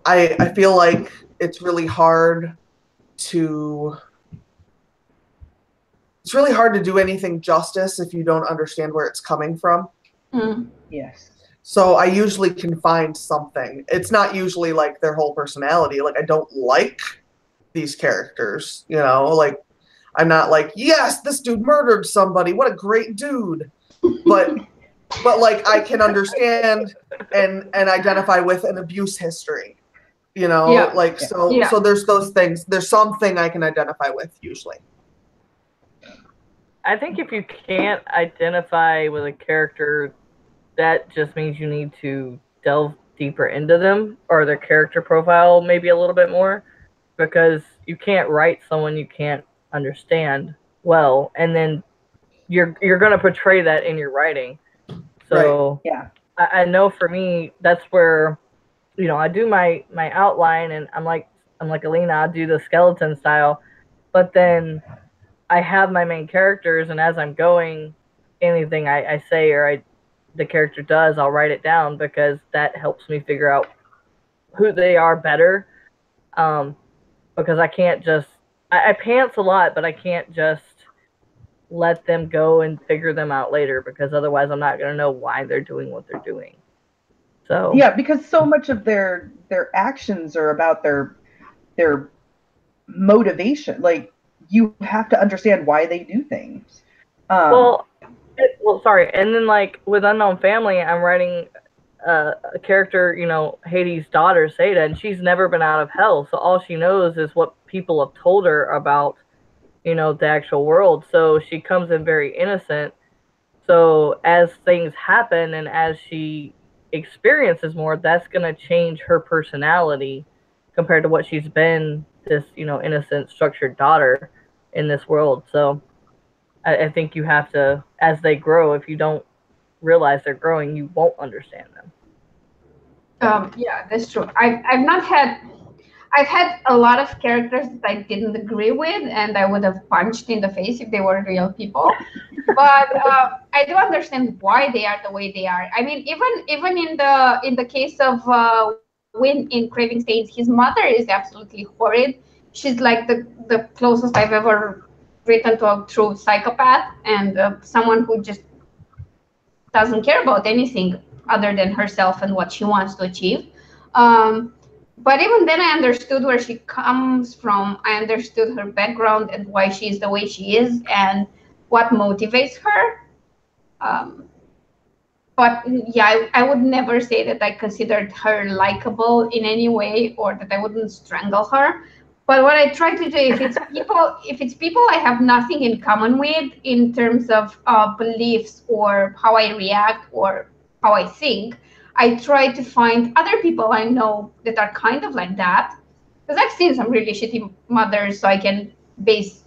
I feel like it's really hard to do anything justice if you don't understand where it's coming from. Mm. Yes. So I usually can find something. It's not usually like their whole personality. Like I don't like these characters, you know, like I'm not like, yes, this dude murdered somebody. What a great dude. But like I can understand and identify with an abuse history. You know, Yeah. like so there's those things. There's something I can identify with usually. I think if you can't identify with a character, that just means you need to delve deeper into them or their character profile maybe a little bit more, because you can't write someone you can't understand well, and then you're going to portray that in your writing. So right. Yeah, I know for me that's where, you know, I do my outline, and I'm like Alina, I do the skeleton style, but then I have my main characters, and as I'm going, anything I say or the character does, I'll write it down, because that helps me figure out who they are better. Because I can't just I pants a lot, but I can't just let them go and figure them out later, because otherwise I'm not going to know why they're doing what they're doing. So yeah, because so much of their actions are about their motivation. Like you have to understand why they do things. Well, sorry. And then like with Unknown Family, I'm writing a character, you know, Hades' daughter, Seda, and she's never been out of hell. So all she knows is what people have told her about, you know, the actual world. So she comes in very innocent. So as things happen and as she experiences more, that's going to change her personality compared to what she's been, this, you know, innocent, structured daughter in this world. So I think you have to, as they grow, if you don't realize they're growing, you won't understand them. Yeah, that's true. I've had a lot of characters that I didn't agree with, and I would have punched in the face if they were real people. But I do understand why they are the way they are. I mean, even in the case of Win in Craving Stains, his mother is absolutely horrid. She's like the closest I've ever written to a true psychopath, and someone who just doesn't care about anything other than herself and what she wants to achieve. But even then, I understood where she comes from. I understood her background and why she is the way she is and what motivates her. but yeah, I would never say that I considered her likable in any way, or that I wouldn't strangle her. But what I try to do, if it's people I have nothing in common with in terms of beliefs or how I react or how I think, I try to find other people I know that are kind of like that. Because I've seen some really shitty mothers, so I can base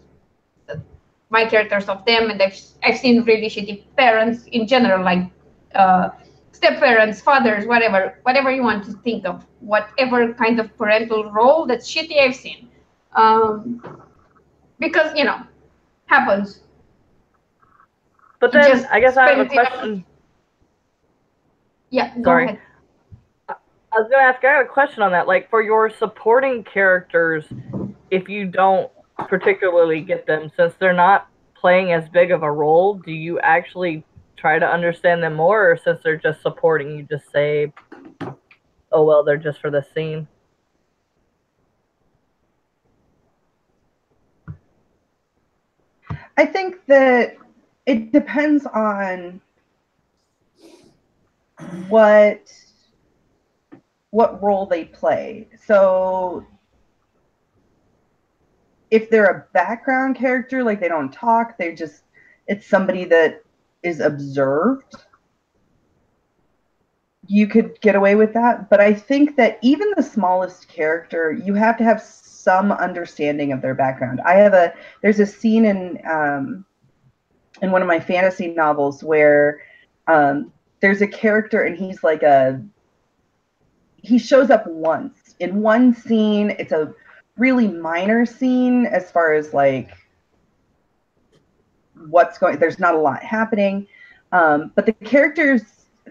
my characters of them, and I've seen really shitty parents in general, like step parents, fathers, whatever you want to think of, whatever kind of parental role that's shitty, I've seen, because happens. But then I guess I have a question. Yeah, go Sorry. ahead. I was gonna ask. I have a question on that. Like for your supporting characters, if you don't particularly get them, since they're not playing as big of a role, do you actually try to understand them more, or since they're just supporting, you just say, "Oh well, they're just for the scene"? I think that it depends on what role they play. So if they're a background character, like they don't talk, it's somebody that is observed, you could get away with that. But I think that even the smallest character, you have to have some understanding of their background. There's a scene in one of my fantasy novels where there's a character and he shows up once in one scene. It's a really minor scene as far as like there's not a lot happening, but the characters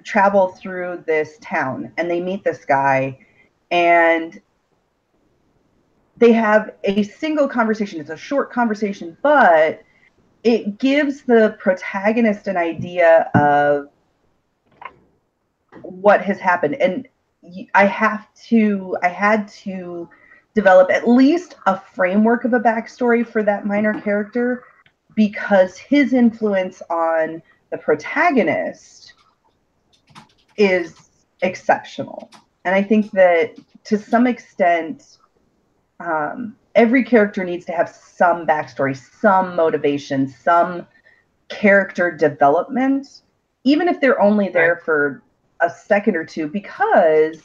travel through this town and they meet this guy and they have a single conversation. It's a short conversation, but it gives the protagonist an idea of what has happened. And I had to develop at least a framework of a backstory for that minor character, because his influence on the protagonist is exceptional. And I think that to some extent, every character needs to have some backstory, some motivation, some character development, even if they're only there for a second or two, because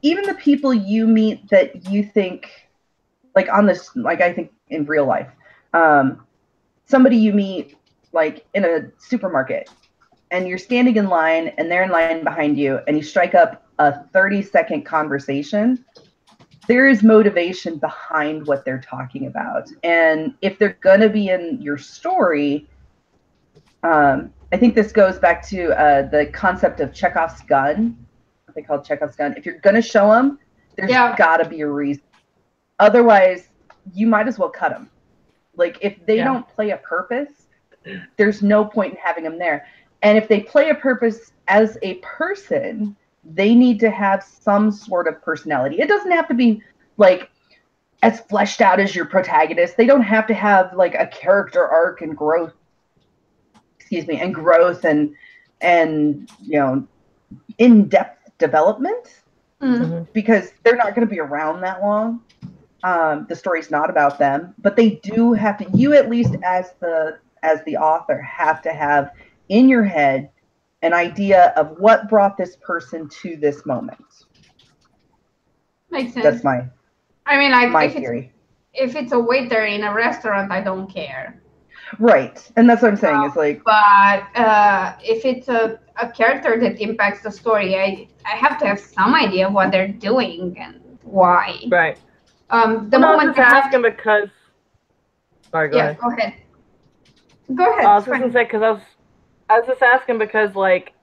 even the people you meet that you think, like on this, like I think in real life, somebody you meet like in a supermarket and you're standing in line and they're in line behind you and you strike up a 30-second conversation, there is motivation behind what they're talking about. And if they're going to be in your story, I think this goes back to the concept of Chekhov's gun. What they call Chekhov's gun. If you're going to show them, there's got to be a reason. Otherwise, you might as well cut them. Like, if they don't play a purpose, there's no point in having them there. And if they play a purpose as a person, they need to have some sort of personality. It doesn't have to be, like, as fleshed out as your protagonist. They don't have to have, like, a character arc and growth. And growth and you know, in-depth development, because they're not going to be around that long. The story's not about them, but they do have to. You, at least as the author, have to have in your head an idea of what brought this person to this moment. Makes sense. That's my theory. If it's a waiter in a restaurant, I don't care. Right, and that's what I'm saying. It's like, but if it's a character that impacts the story, I have to have some idea of what they're doing and why. Right. The moment I was just asking because. Sorry, go ahead. Go ahead. Go ahead. I was just gonna say because I was just asking because, like,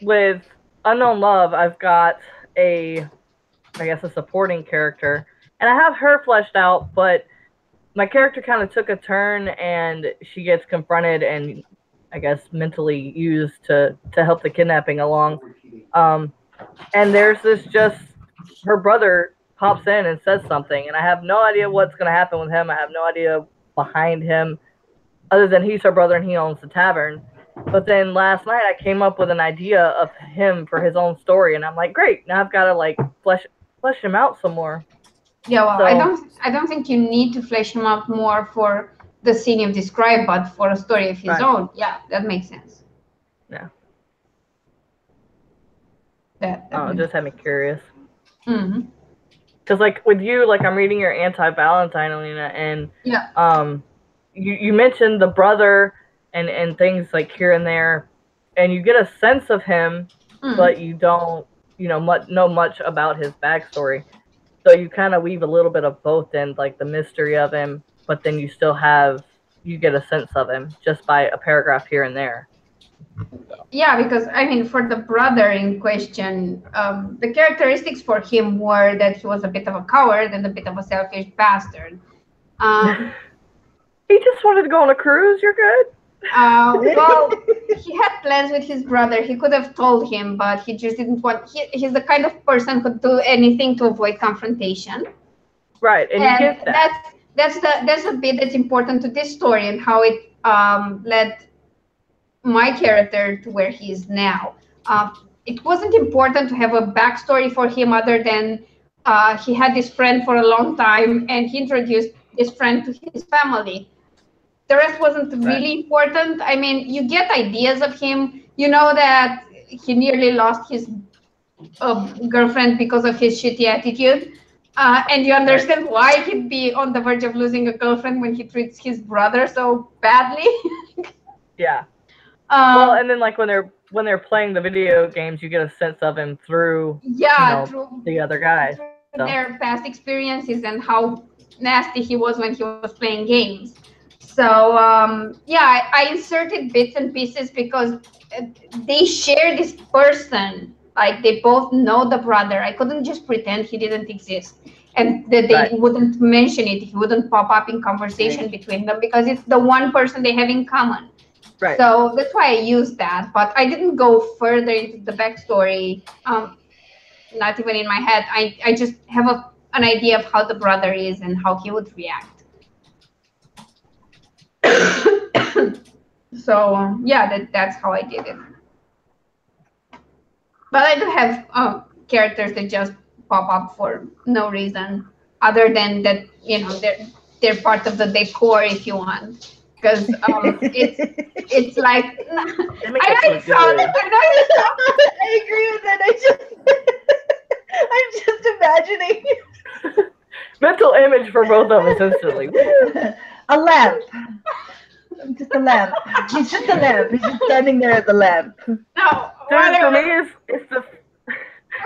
with Unknown Love, I've got a supporting character, and I have her fleshed out, but my character kind of took a turn, and she gets confronted and, I guess, mentally used to help the kidnapping along. And there's her brother pops in and says something, and I have no idea what's going to happen with him. I have no idea behind him. other than he's her brother and he owns the tavern. But then last night I came up with an idea of him for his own story, and I'm like, great, now I've got to like flesh him out some more. Yeah, well, So, I don't think you need to flesh him out more for the scene you've described, but for a story of his own. Yeah, that makes sense. Yeah. That Just had me curious. Mm-hmm. Because like with you, like I'm reading your anti-Valentine, Alina, and you mentioned the brother and things like here and there, and you get a sense of him, but you don't know much about his backstory. So you kind of weave a little bit of both in, like the mystery of him, but then you get a sense of him just by a paragraph here and there. Yeah, because I mean, for the brother in question, the characteristics for him were that he was a bit of a coward and a bit of a selfish bastard. He just wanted to go on a cruise. You're good. Well, he had plans with his brother. He could have told him, but he just didn't want. He's the kind of person who'd do anything to avoid confrontation. Right, and you get that. That's a bit that's important to this story and how it led my character to where he is now. It wasn't important to have a backstory for him other than he had this friend for a long time and he introduced this friend to his family. The rest wasn't really important. I mean, you get ideas of him. You know that he nearly lost his girlfriend because of his shitty attitude. And you understand why he'd be on the verge of losing a girlfriend when he treats his brother so badly. Yeah. Well, and then like when they're playing the video games, you get a sense of him through through the other guys, through their past experiences and how nasty he was when he was playing games. So I inserted bits and pieces because they share this person. Like they both know the brother. I couldn't just pretend he didn't exist and that they wouldn't mention it. He wouldn't pop up in conversation between them because it's the one person they have in common. Right. So that's why I used that, but I didn't go further into the backstory. Not even in my head. I just have an idea of how the brother is and how he would react. So that's how I did it. But I do have characters that just pop up for no reason, other than that they're part of the decor if you want. Because it's like I agree with that. I'm just imagining mental image for both of us instantly. A lamp. Just a lamp. He's just a lamp. He's just standing there as a lamp. No, dude, for me, it's the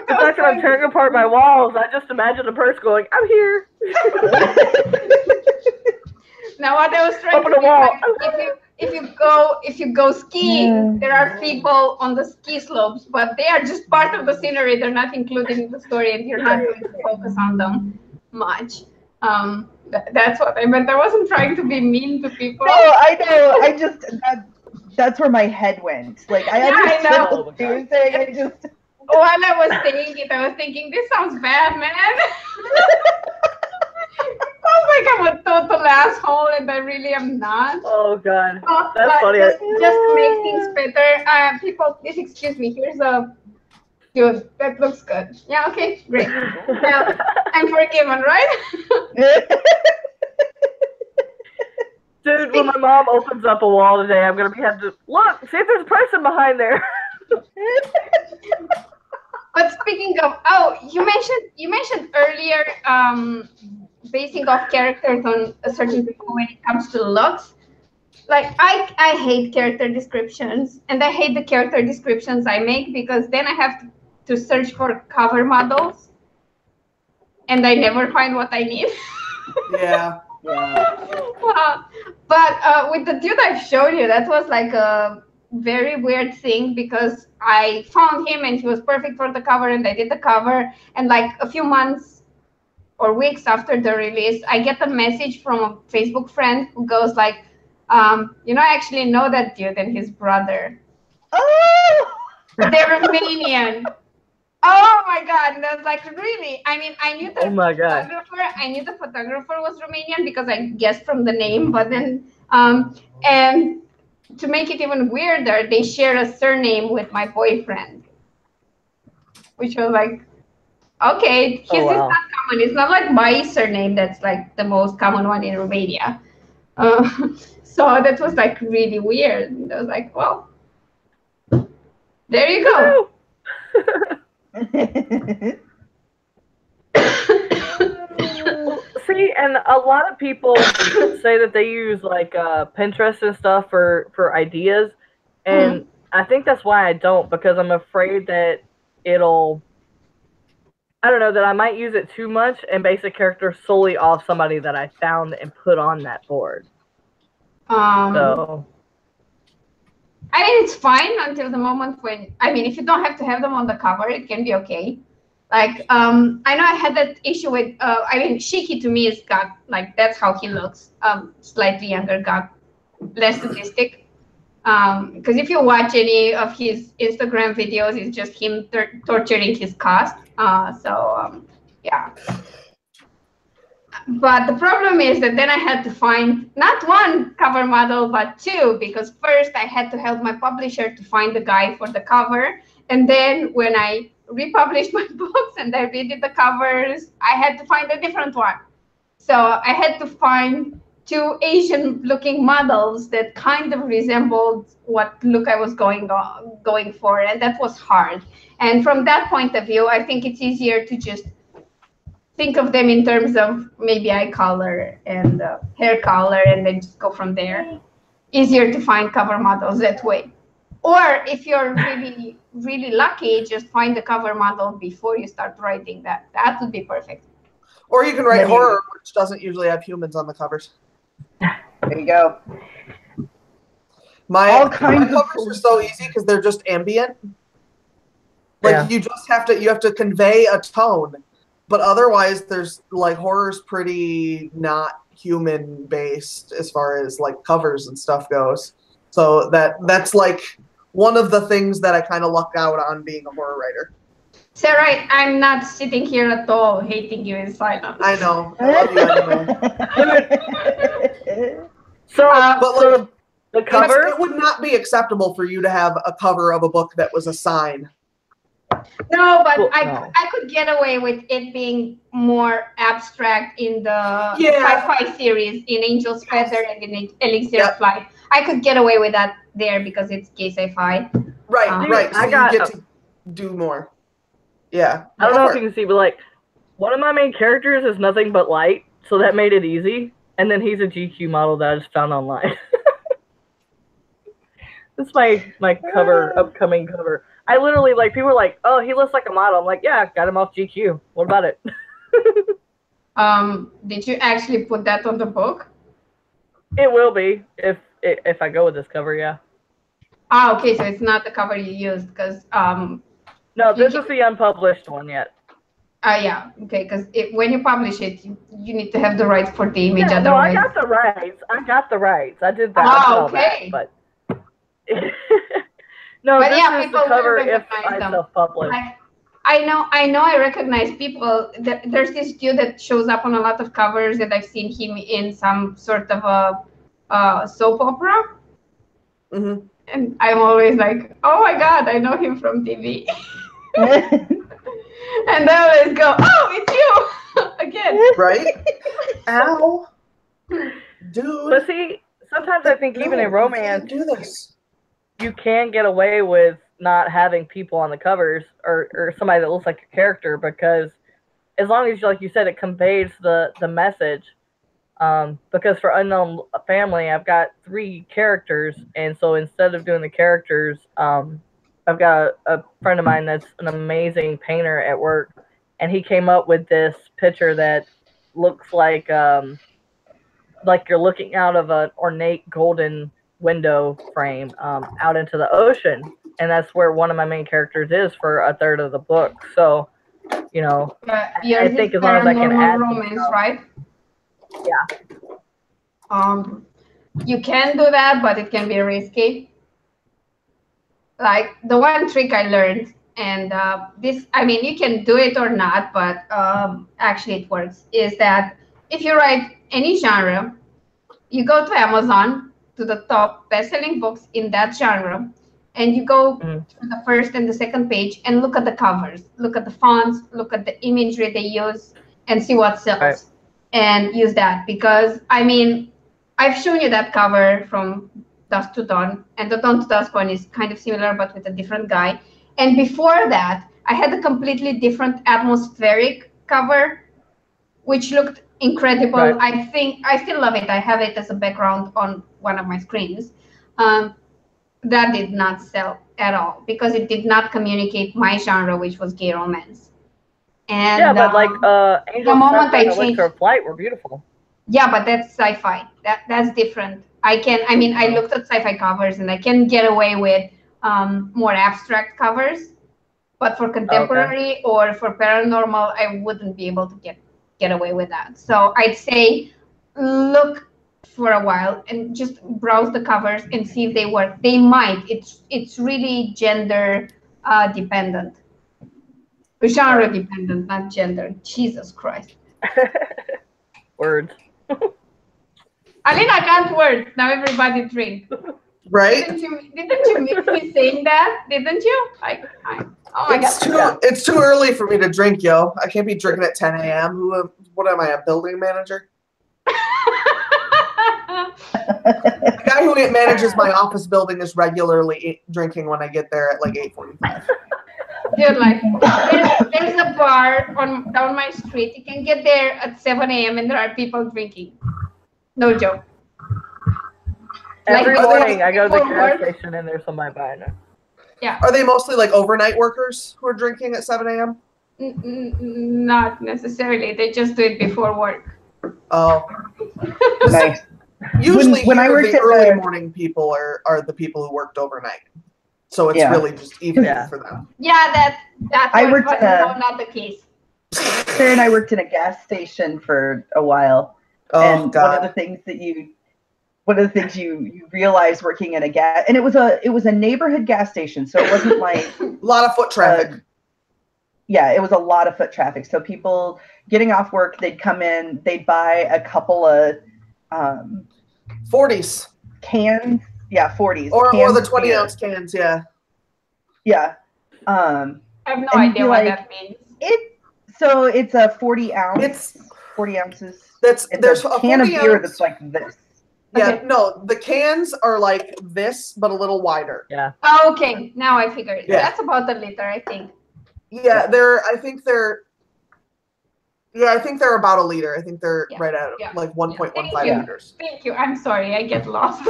fact that I'm tearing apart my walls. I just imagine a person going, "I'm here." Now what I was trying to do, like, if you go skiing, there are people on the ski slopes, but they are just part of the scenery. They're not included in the story, and you're not going to focus on them much. That's what I meant. I wasn't trying to be mean to people. No, I know. That's where my head went. Like I understood what you were saying. I just while I was saying it, I was thinking, this sounds bad, man. Sounds like I'm a total asshole, and I really am not. Oh God, that's funny. Just to make things better, people, please excuse me. Here's a dude. That looks good. Yeah. Okay. Great. Now I'm forgiven, right? Dude, when my mom opens up a wall today, I'm gonna have to look, see if there's a person behind there. But speaking of, you mentioned earlier, basing off characters on a certain people when it comes to looks. Like I hate character descriptions, and I hate the character descriptions I make because then I have to search for cover models, and I never find what I need. Yeah. But with the dude I've shown you, that was like a very weird thing because I found him and he was perfect for the cover, and I did the cover, and like a few months or weeks after the release, I get a message from a Facebook friend who goes like, I actually know that dude and his brother. Oh! They're Romanian. Oh my God! And I was like, really? I mean, I knew the photographer. I knew the photographer was Romanian because I guessed from the name. But then And to make it even weirder, they share a surname with my boyfriend, which was like, okay, his is not common. It's not like my surname that's like the most common one in Romania. So that was like really weird. And I was like, well, there you go. See, and a lot of people say that they use like Pinterest and stuff for ideas, and I think that's why I don't, because I'm afraid that it'll, I don't know, that I might use it too much and base a character solely off somebody that I found and put on that board. So I mean, it's fine until the moment when, I mean, if you don't have to have them on the cover, it can be okay. Like, I know I had that issue with, I mean, Shiki to me is got, like, that's how he looks, slightly younger, got less sadistic. Because if you watch any of his Instagram videos, it's just him torturing his cast. Yeah. But the problem is that then I had to find not one cover model, but two, because first I had to help my publisher to find the guy for the cover. And then when I republished my books and I redid the covers, I had to find a different one. So I had to find two Asian looking models that kind of resembled what look I was going for. And that was hard. And from that point of view, I think it's easier to just think of them in terms of maybe eye color and hair color, and then just go from there. Easier to find cover models that way. Or if you're really, really lucky, just find the cover model before you start writing that. That would be perfect. Or you can write horror, which doesn't usually have humans on the covers. There you go. My covers are so easy because they're just ambient. Like you just have to convey a tone. But otherwise, there's like horror's pretty not human based as far as like covers and stuff goes. So that's like one of the things that I kind of lucked out on being a horror writer. Sarah, I'm not sitting here at all hating you in silence. I know. I love you anyway. But like, the cover, it would not be acceptable for you to have a cover of a book that was a sign. No, but I could get away with it being more abstract in the sci-fi series, in Angel's Feather and in Elixir of Flight. I could get away with that there because it's gay sci-fi. Right. So you get to do more. Yeah. I don't know if you can see, but like one of my main characters is nothing but light, so that made it easy. And then he's a GQ model that I just found online. This is my upcoming cover. I literally, like, people are like, oh, he looks like a model. I'm like, yeah, got him off GQ. What about it? Did you actually put that on the book? It will be if I go with this cover, yeah. Ah, okay, so it's not the cover you used, because no, this is the unpublished one yet. Yeah, okay, because when you publish it, you need to have the rights for the image. Yeah, no, I got the rights. I did that. Oh, okay. But no, but this yeah, is the cover if I self-publish. I know. I recognize people. There's this dude that shows up on a lot of covers, and I've seen him in some sort of a soap opera. Mm-hmm. And I'm always like, oh my god, I know him from TV. And I always go, oh, it's you again. Right? Ow, dude. But see, sometimes I think even in romance, do this. You can get away with not having people on the covers or somebody that looks like your character, because as long as, like you said, it conveys the message. Because for Unknown Family, I've got 3 characters, and so instead of doing the characters, I've got a friend of mine that's an amazing painter at work, and he came up with this picture that looks like you're looking out of an ornate golden window frame out into the ocean, and that's where one of my main characters is for a third of the book. So, you know, I think as long as I can add romance, right? Yeah. You can do that, but it can be risky. Like the one trick I learned, and this, I mean, you can do it or not, but actually it works, is that if you write any genre, you go to Amazon, to the top best-selling books in that genre, and you go to the first and the second page and look at the covers, look at the fonts, look at the imagery they use, and see what sells. Right. And use that, because I mean, I've shown you that cover from Dusk to Dawn, and the Dawn to Dusk one is kind of similar but with a different guy. And before that, I had a completely different atmospheric cover, which looked incredible. Right. I think I still love it. I have it as a background on one of my screens. That did not sell at all because it did not communicate my genre, which was gay romance. And Yeah, but like Angel moment I and changed- Elixir of Flight were beautiful. yeah, but that's sci-fi. That's different. I looked at sci-fi covers and I can get away with more abstract covers, but for contemporary or for paranormal, I wouldn't be able to get away with that. So I'd say look for a while and just browse the covers and see if they work. They might. It's really gender dependent. Genre dependent, not gender. Jesus Christ. Words. Alina can't word. Now everybody drink. Right? Didn't you miss me saying that? Didn't you? Oh my God. It's too early for me to drink, yo. I can't be drinking at 10 a.m. What am I, a building manager? The guy who manages my office building is regularly drinking when I get there at like 8:45. Dude, like there's a bar down my street. You can get there at 7 a.m. and there are people drinking. No joke. Every Like, morning I go to the before gas work. station and there's somebody buying it. Yeah. Are they mostly like overnight workers who are drinking at 7 a.m.? Not necessarily. They just do it before work. Oh. Nice. Usually When I here, worked the at early the- morning people are the people who worked overnight. So it's Yeah. really just evening Yeah. for them. Yeah, that I was, worked but in a- no, not the case. Sarah and I worked in a gas station for a while, Oh, and God. one of the things you realize working in a gas, and it was a neighborhood gas station, so it wasn't like A lot of foot traffic. yeah, it was a lot of foot traffic. So people getting off work, they'd come in, they'd buy a couple of 40s. cans, 40s, Or cans the of 20 beer. ounce cans, yeah. Yeah. I have no And idea be what like, that means. So it's a 40 ounce. It's 40 ounces. there's It's a can of 40 beer ounce- that's like this. Yeah, Okay. no, the cans are like this, but a little wider. Yeah. Oh, okay, now I figured. Yeah. That's about a liter, I think. Yeah, I think they're about a liter. I think they're right at like 1.15 Yeah. liters. Thank you. I'm sorry, I get lost.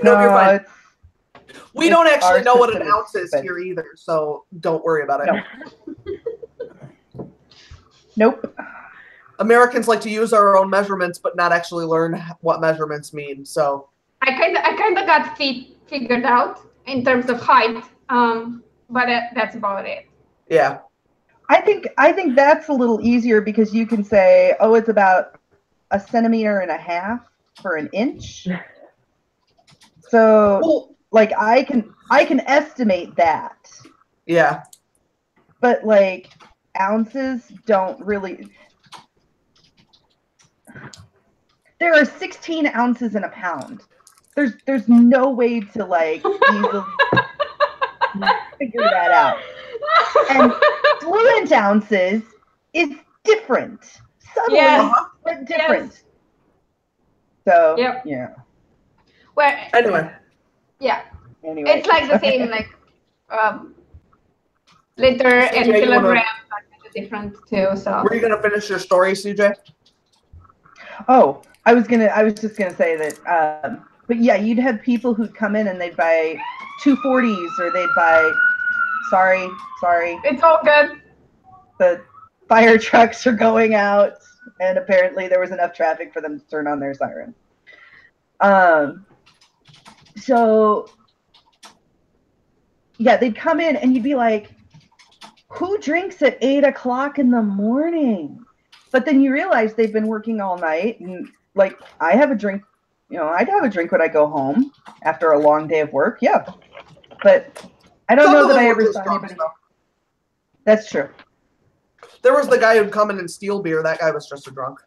No, you're fine. We it's don't actually our know what an system is ounce is expensive. here either, so don't worry about it. No. Nope. Americans like to use our own measurements, but not actually learn what measurements mean. So I kind of got feet figured out in terms of height, but that's about it. yeah, I think that's a little easier because you can say, oh, it's about 1.5 centimeters for an inch. So well, like I can estimate that, yeah, but like ounces don't really. There are 16 ounces in a pound. There's no way to like easily figure that out. And fluent ounces is different, subtly, Yes. but different. Yes. So Yep. yeah. Well, anyway, yeah, Anyway, it's like the same like liter and CJ, you kilograms wanna- are kind of different too. So were you gonna finish your story, CJ? Oh, I was just gonna say that. But yeah, you'd have people who'd come in and they'd buy 240s, or they'd buy. Sorry. it's all good. The fire trucks are going out, and apparently there was enough traffic for them to turn on their siren. So yeah, they'd come in and you'd be like, who drinks at 8 o'clock in the morning? But then you realize they've been working all night, and like I have a drink, I'd have a drink when I go home after a long day of work. Yeah. But I don't Some know of that them I were ever just saw drunk, anybody. though. That's true. There was the guy who'd come in and steal beer. That guy was just a drunk.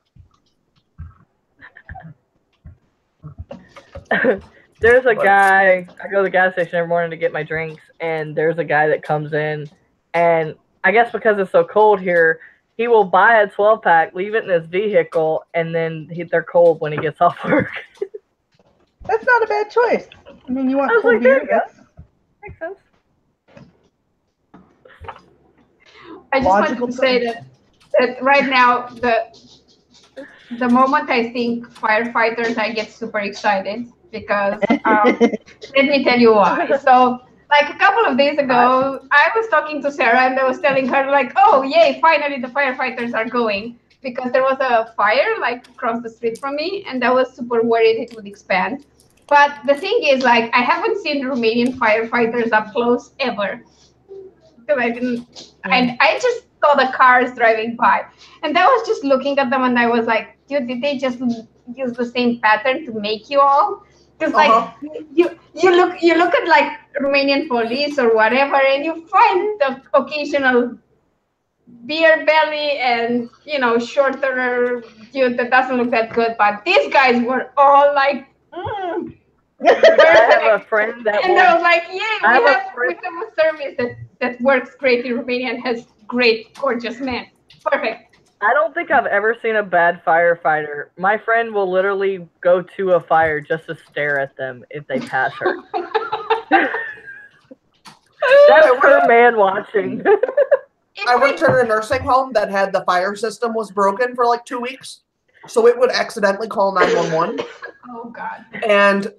there's a guy, I go to the gas station every morning to get my drinks, and there's a guy that comes in, and I guess because it's so cold here, he will buy a 12-pack, leave it in his vehicle, and then they're cold when he gets off work. That's not a bad choice. I mean, you want I was cold like, beer? there you go. Makes sense. I just wanted to say that right now, the moment I think firefighters, I get super excited because let me tell you why. So, like a couple of days ago, I was talking to Sarah and I was telling her like, oh yay, finally the firefighters are going, because there was a fire like across the street from me and I was super worried it would expand. But the thing is, like, I haven't seen Romanian firefighters up close ever. Because I didn't, I just saw the cars driving by, and I was just looking at them, and I was like, dude, did they just use the same pattern to make you all? Because like you look at like Romanian police or whatever, and you find the occasional beer belly and shorter dude that doesn't look that good, but these guys were all like. I have a friend that and I was like, yeah, we have a service that works great in Romania and has great, gorgeous men. Perfect. I don't think I've ever seen a bad firefighter. My friend will literally go to a fire just to stare at them if they pass her. That's her man watching. I worked at a nursing home that had the fire system was broken for like 2 weeks. So it would accidentally call 911. Oh, God. And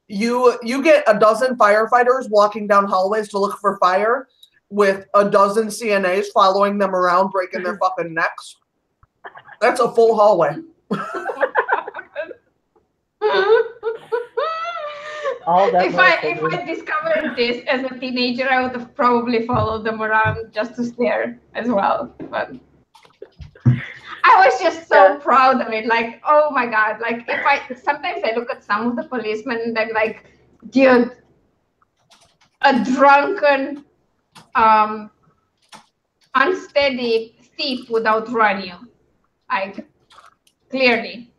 you get a dozen firefighters walking down hallways to look for fire with a dozen CNAs following them around, breaking their fucking necks. That's a full hallway. If I discovered this as a teenager, I would have probably followed them around just to stare as well. But I was just so proud of it. Like, oh my God. Like, sometimes I look at some of the policemen and I'm like, dude, a drunken, unsteady thief would outrun you. Like, clearly.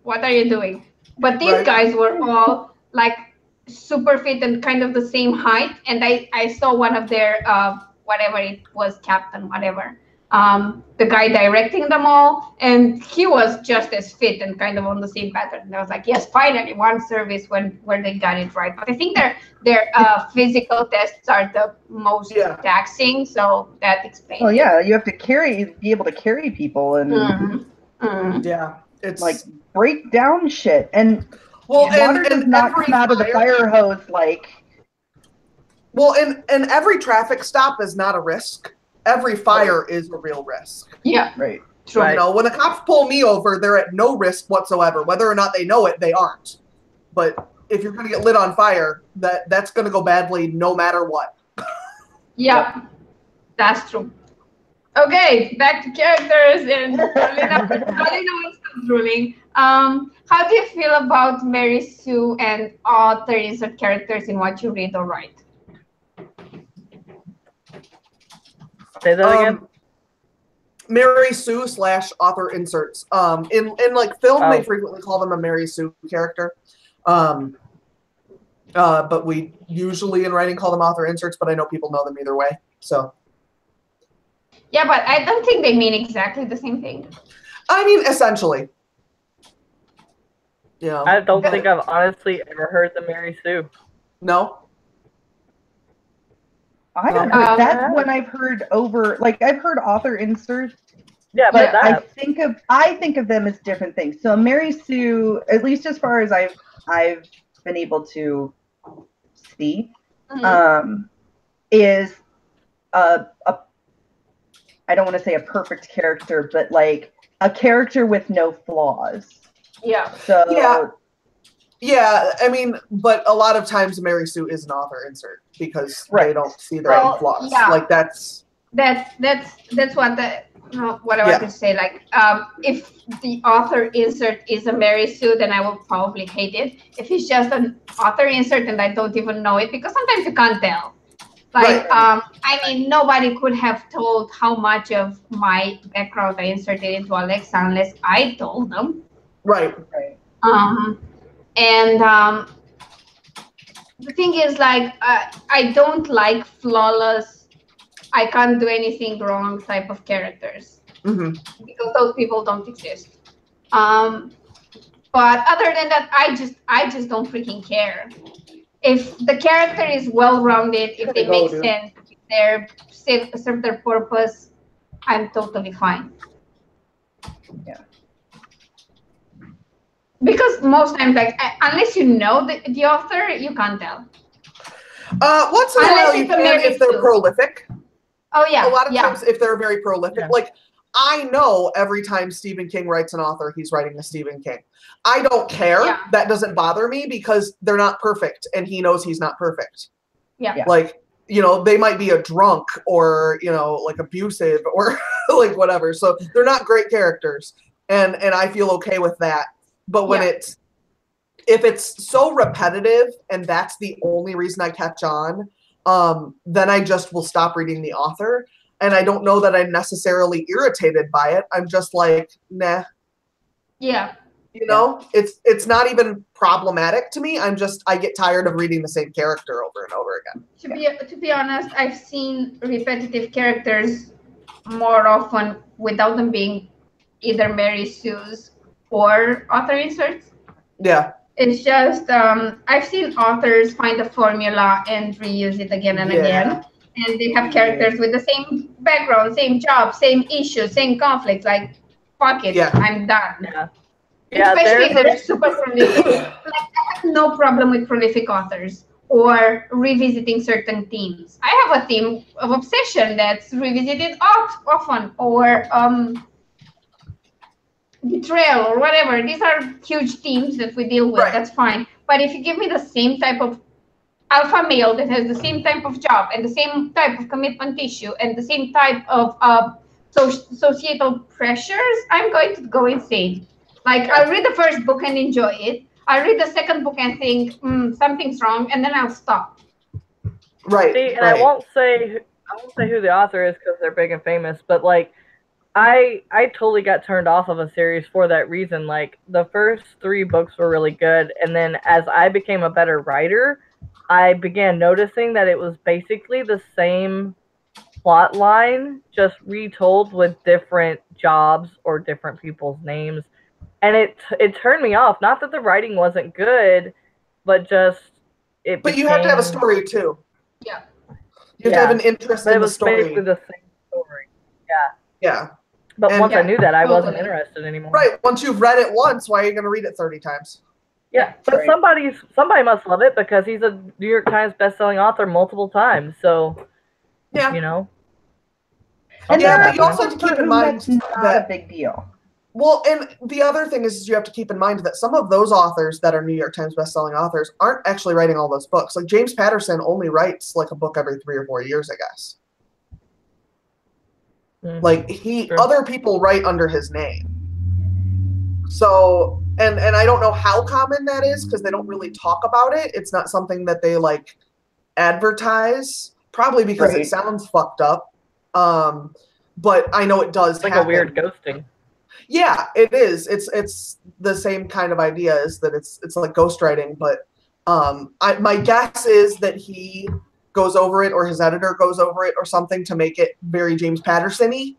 What are you doing? But these guys were all like super fit and kind of the same height. And I saw one of their, whatever it was, captain, whatever. The guy directing them all, and he was just as fit and kind of on the same pattern. And I was like, yes, finally, one service where they got it right. But I think their physical tests are the most taxing, so that explains. Oh yeah, you have to be able to carry people, and yeah, it's like break down shit, and water does not come out of the fire hose like. Well, and every traffic stop is not a risk. Every fire is a real risk. Yeah. Right. So, when the cops pull me over, they're at no risk whatsoever. Whether or not they know it, they aren't. But if you're going to get lit on fire, that's going to go badly no matter what. Yeah, that's true. Okay, back to characters, and Alina will stop drooling. How do you feel about Mary Sue and author insert characters in what you read or write? Say that again. Mary Sue / author inserts. In like film, they frequently call them a Mary Sue character. But we usually in writing call them author inserts, but I know people know them either way. So. Yeah, but I don't think they mean exactly the same thing. I mean, essentially. Yeah. I don't think I've honestly ever heard the Mary Sue. No. I haven't heard that one. I've heard I've heard author inserts. Yeah, but I think of them as different things. So Mary Sue, at least as far as I've been able to see, is a I don't want to say a perfect character, but like a character with no flaws. Yeah. So yeah, I mean, but a lot of times Mary Sue is an author insert because they don't see their own flaws. Yeah. Like that's what I wanted to say. Like, if the author insert is a Mary Sue, then I will probably hate it. If it's just an author insert and I don't even know it, because sometimes you can't tell. Like, I mean, nobody could have told how much of my background I inserted into Alexa unless I told them. Right. And the thing is, like, I don't like flawless, I can't do anything wrong type of characters, because those people don't exist. But other than that, I just don't freaking care. If the character is well-rounded, if they make sense, if they serve their purpose, I'm totally fine. Yeah. Because most times, like, unless you know the author, you can't tell. Once in a while you can if they're prolific. Oh yeah. A lot of times if they're very prolific, like I know every time Stephen King writes an author, he's writing a Stephen King. I don't care. Yeah. That doesn't bother me because they're not perfect and he knows he's not perfect. Yeah. Like, you know, they might be a drunk or, you know, like abusive or like whatever. So they're not great characters. And I feel okay with that. But when if it's so repetitive and that's the only reason I catch on, then I just will stop reading the author. And I don't know that I'm necessarily irritated by it. I'm just like, nah. Yeah. You know, it's not even problematic to me. I get tired of reading the same character over and over again. To be honest, I've seen repetitive characters more often without them being either Mary Sue's or author inserts. Yeah. It's just I've seen authors find a formula and reuse it again and again. And they have characters with the same background, same job, same issues, same conflicts. Like, fuck it, I'm done. Especially if they're super prolific. Like, I have no problem with prolific authors or revisiting certain themes. I have a theme of obsession that's revisited often, or betrayal or whatever. These are huge themes that we deal with. That's fine. But if you give me the same type of alpha male that has the same type of job and the same type of commitment issue and the same type of societal pressures, I'm going to go insane. Like, I'll read the first book and enjoy it. I'll read the second book and think, something's wrong, and then I'll stop. Right. See, and I won't say who the author is because they're big and famous, but like, I totally got turned off of a series for that reason. Like, the first 3 books were really good, and then as I became a better writer, I began noticing that it was basically the same plot line, just retold with different jobs or different people's names. And it turned me off. Not that the writing wasn't good, but just it. But you have to have a story too. Yeah. You have to have an interest in the story. It was basically the same story. Yeah. Yeah. But once I knew that, I wasn't interested anymore. Right. Once you've read it once, why are you going to read it 30 times? Yeah, but somebody must love it because he's a New York Times bestselling author multiple times. So, you know. And but you also have to keep in mind that's not a big deal. Well, and the other thing is you have to keep in mind that some of those authors that are New York Times bestselling authors aren't actually writing all those books. Like James Patterson only writes like a book every 3 or 4 years, I guess. Like other people write under his name. So, and I don't know how common that is because they don't really talk about it. It's not something that they like advertise, probably because it sounds fucked up. But I know it does. It's like a weird ghosting. Yeah, it is. It's the same kind of idea is that it's like ghostwriting, but my guess is that he goes over it or his editor goes over it or something to make it very James Patterson-y.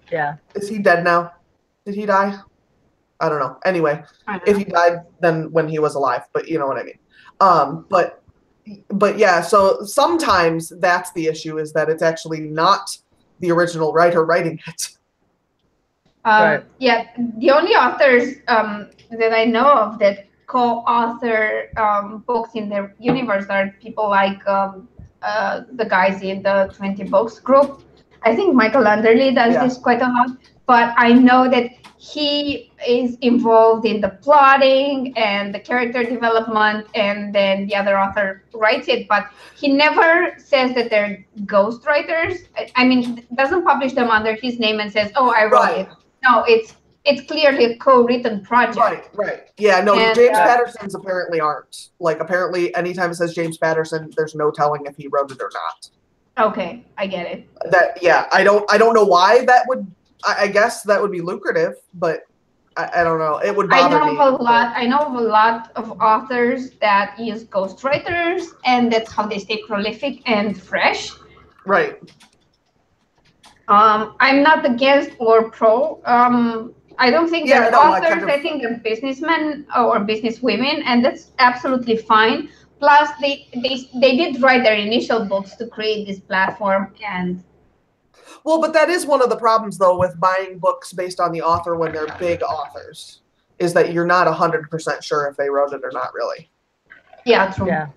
Yeah. Is he dead now? Did he die? I don't know. Anyway, if he died, then when he was alive, but you know what I mean. But yeah, so sometimes that's the issue is that it's actually not the original writer writing it. Yeah, the only authors that I know of that co-author books in their universe are people like the guys in the 20 Books group. I think Michael Underley does this quite a lot, but I know that he is involved in the plotting and the character development, and then the other author writes it, but he never says that they're ghost writers. I mean, he doesn't publish them under his name and says, oh, I wrote it. No, it's clearly a co-written project. Right. Yeah, no, and, James Patterson's apparently aren't. Like, apparently, anytime it says James Patterson, there's no telling if he wrote it or not. Okay, I get it. I don't know why that would. I guess that would be lucrative, but I don't know. It would I bother know me. of a lot. I know of a lot of authors that use ghostwriters, and that's how they stay prolific and fresh. Right. I'm not against or pro. I don't think Yeah, they're no, I authors. kind of- I think they're businessmen or businesswomen, and that's absolutely fine. Plus, they did write their initial books to create this platform, and Well, but that is one of the problems, though, with buying books based on the author when they're big authors, is that you're not 100% sure if they wrote it or not, really. yeah, true. Yeah.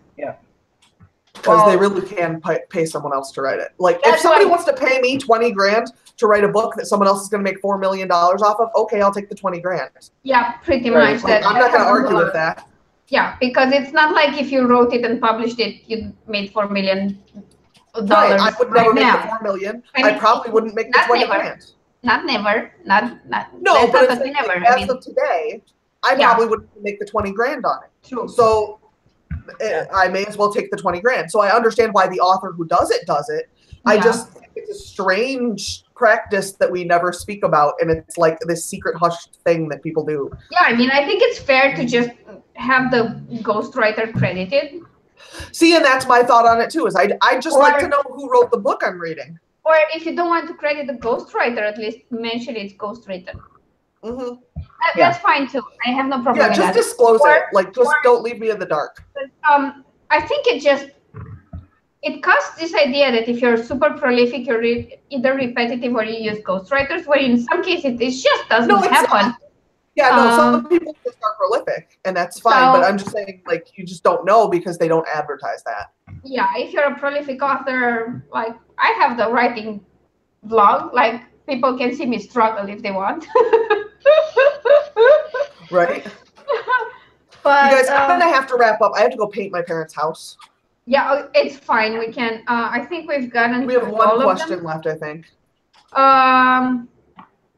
Because they Well, really can pay someone else to write it. Like, if That's somebody why- wants to pay me 20 grand to write a book that someone else is going to make $4 million off of, okay, I'll take the 20 grand. Yeah, pretty Right. much. Like, I'm not going to happens a argue with lot. that. Yeah, because it's not like if you wrote it and published it, you made $4 million Right, I would never right make now. the 4 million. I I mean, probably wouldn't make the not 20 never. grand. Not never. Not No, let's but not I'm say saying, never. like, I as mean, of today, I Yeah. probably wouldn't make the 20 grand on it. true. So I may as well take the 20 grand. So I understand why the author who does it does it. I Yeah. just think it's a strange practice that we never speak about, and it's like this secret hushed thing that people do. Yeah, I mean, I think it's fair to just have the ghostwriter credited. See, and that's my thought on it too. Is I just like to Or- know who wrote the book I'm reading. Or if you don't want to credit the ghostwriter, at least mention it's ghostwritten. Hmm That's fine too. I have no problem Yeah, with just that. disclose Or- it. Like, just or- don't leave me in the dark. I think it casts this idea that if you're super prolific, you're either repetitive or you use ghostwriters, where in some cases it just doesn't No, it's happen. not. Yeah, no, some Um, people just are prolific, and that's fine. so- But I'm just saying, like, you just don't know because they don't advertise that. Yeah, if you're a prolific author, like I have the writing vlog, like people can see me struggle if they want. Right? But You guys, I'm gonna have to wrap up. I have to go paint my parents' house. yeah, it's fine. We can. I think we've gotten We have through one all of question them. left, I think.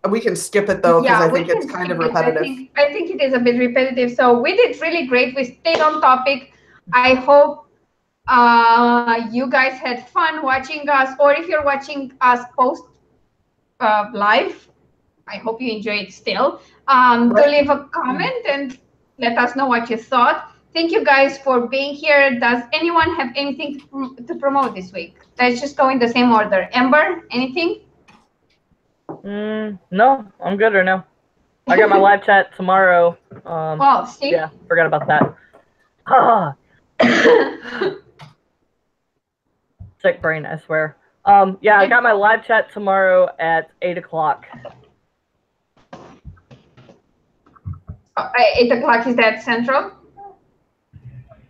We We can skip it though, because yeah, I think we it's can kind of skip it. repetitive. I think it is a bit repetitive. So we did really great. We stayed on topic. I hope you guys had fun watching us, or if you're watching us post live, I hope you enjoy it still. To Right. leave a comment and let us know what you thought. Thank you guys for being here. Does anyone have anything to promote this week? Let's just go in the same order. Amber, anything? No, I'm good right now. I got my live chat tomorrow. Well, see? Yeah, forgot about that. Ah, sick brain, I swear. Yeah, I got my live chat tomorrow at 8 o'clock. 8 o'clock, is that central?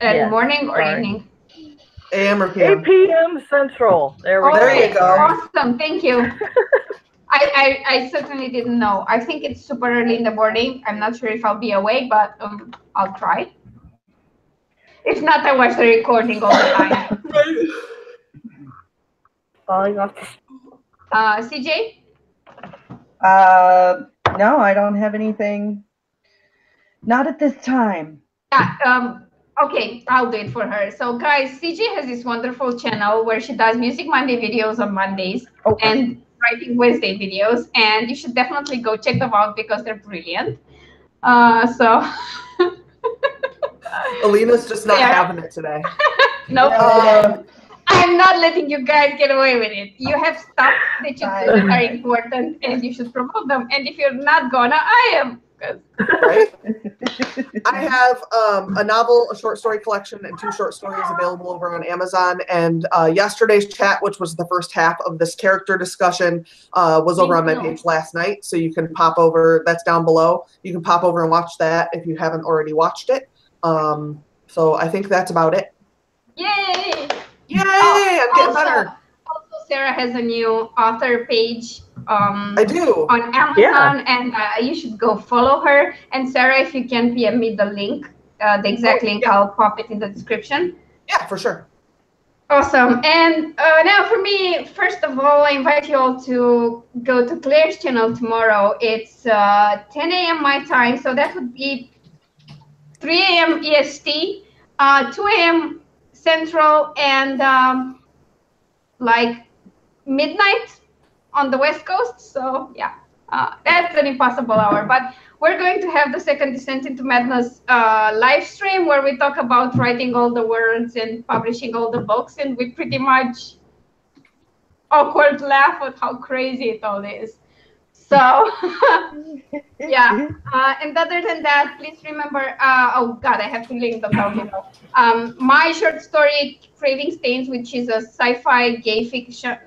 Yes, Morning or sorry. evening? AM or 8 PM? p.m. Central. There we go. There you go. Awesome, thank you. I certainly didn't know. I think it's super early in the morning. I'm not sure if I'll be awake, but I'll try. If not, I watch the recording all the time. Falling off the CJ? No, I don't have anything. Not at this time. Yeah, okay, I'll do it for her. So guys, CJ has this wonderful channel where she does Music Monday videos on Mondays and Writing Wednesday videos, and you should definitely go check them out because they're brilliant. So Alina's just not Yeah. having it today. no, Um, I'm not letting you guys get away with it. You have stuff that you do that Fine. are important and you should promote them. And if you're not gonna, I am. 'Cause- Right? I have a novel, a short story collection, and 2 short stories available over on Amazon. And yesterday's chat, which was the first half of this character discussion, was over on my page last night. So you can pop over. That's down below. You can pop over and watch that if you haven't already watched it. So I think that's about it. Yay! Yay! I'm getting Also, better. also, Sarah has a new author page I do. on Amazon, and you should go follow her. And Sarah, if you can PM me the link, the exact link, yeah. I'll pop it in the description. Yeah, for sure. Awesome. And now for me, first of all, I invite you all to go to Claire's channel tomorrow. It's 10 a.m. my time, so that would be 3 a.m. EST, 2 a.m. Central, and like midnight on the West Coast. So yeah, That's an impossible hour, but we're going to have the second Descent into Madness live stream where we talk about writing all the words and publishing all the books, and we pretty much awkward laugh at how crazy it all is. So, yeah. And other than that, please remember, oh God, I have to link them down below. My short story, Craving Stains, which is a sci-fi gay fiction,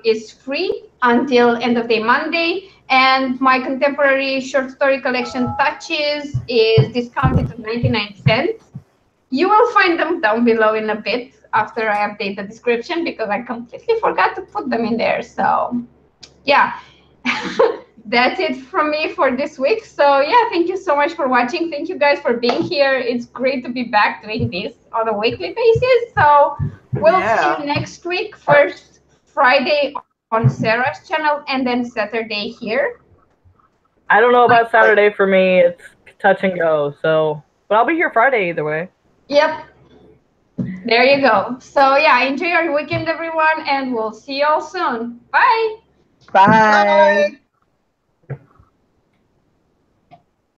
is free until end of day Monday. And my contemporary short story collection, Touches, is discounted to 99 cents. You will find them down below in a bit after I update the description because I completely forgot to put them in there. So, yeah. That's it from me for this week. So yeah, thank you so much for watching. Thank you guys for being here. It's great to be back doing this on a weekly basis. So we'll see you next week. First Friday on Sarah's channel and then Saturday here. I don't know about Saturday for me. It's touch and go. So, but I'll be here Friday either way. Yep. There you go. So yeah, enjoy your weekend, everyone, and we'll see you all soon. Bye. Bye.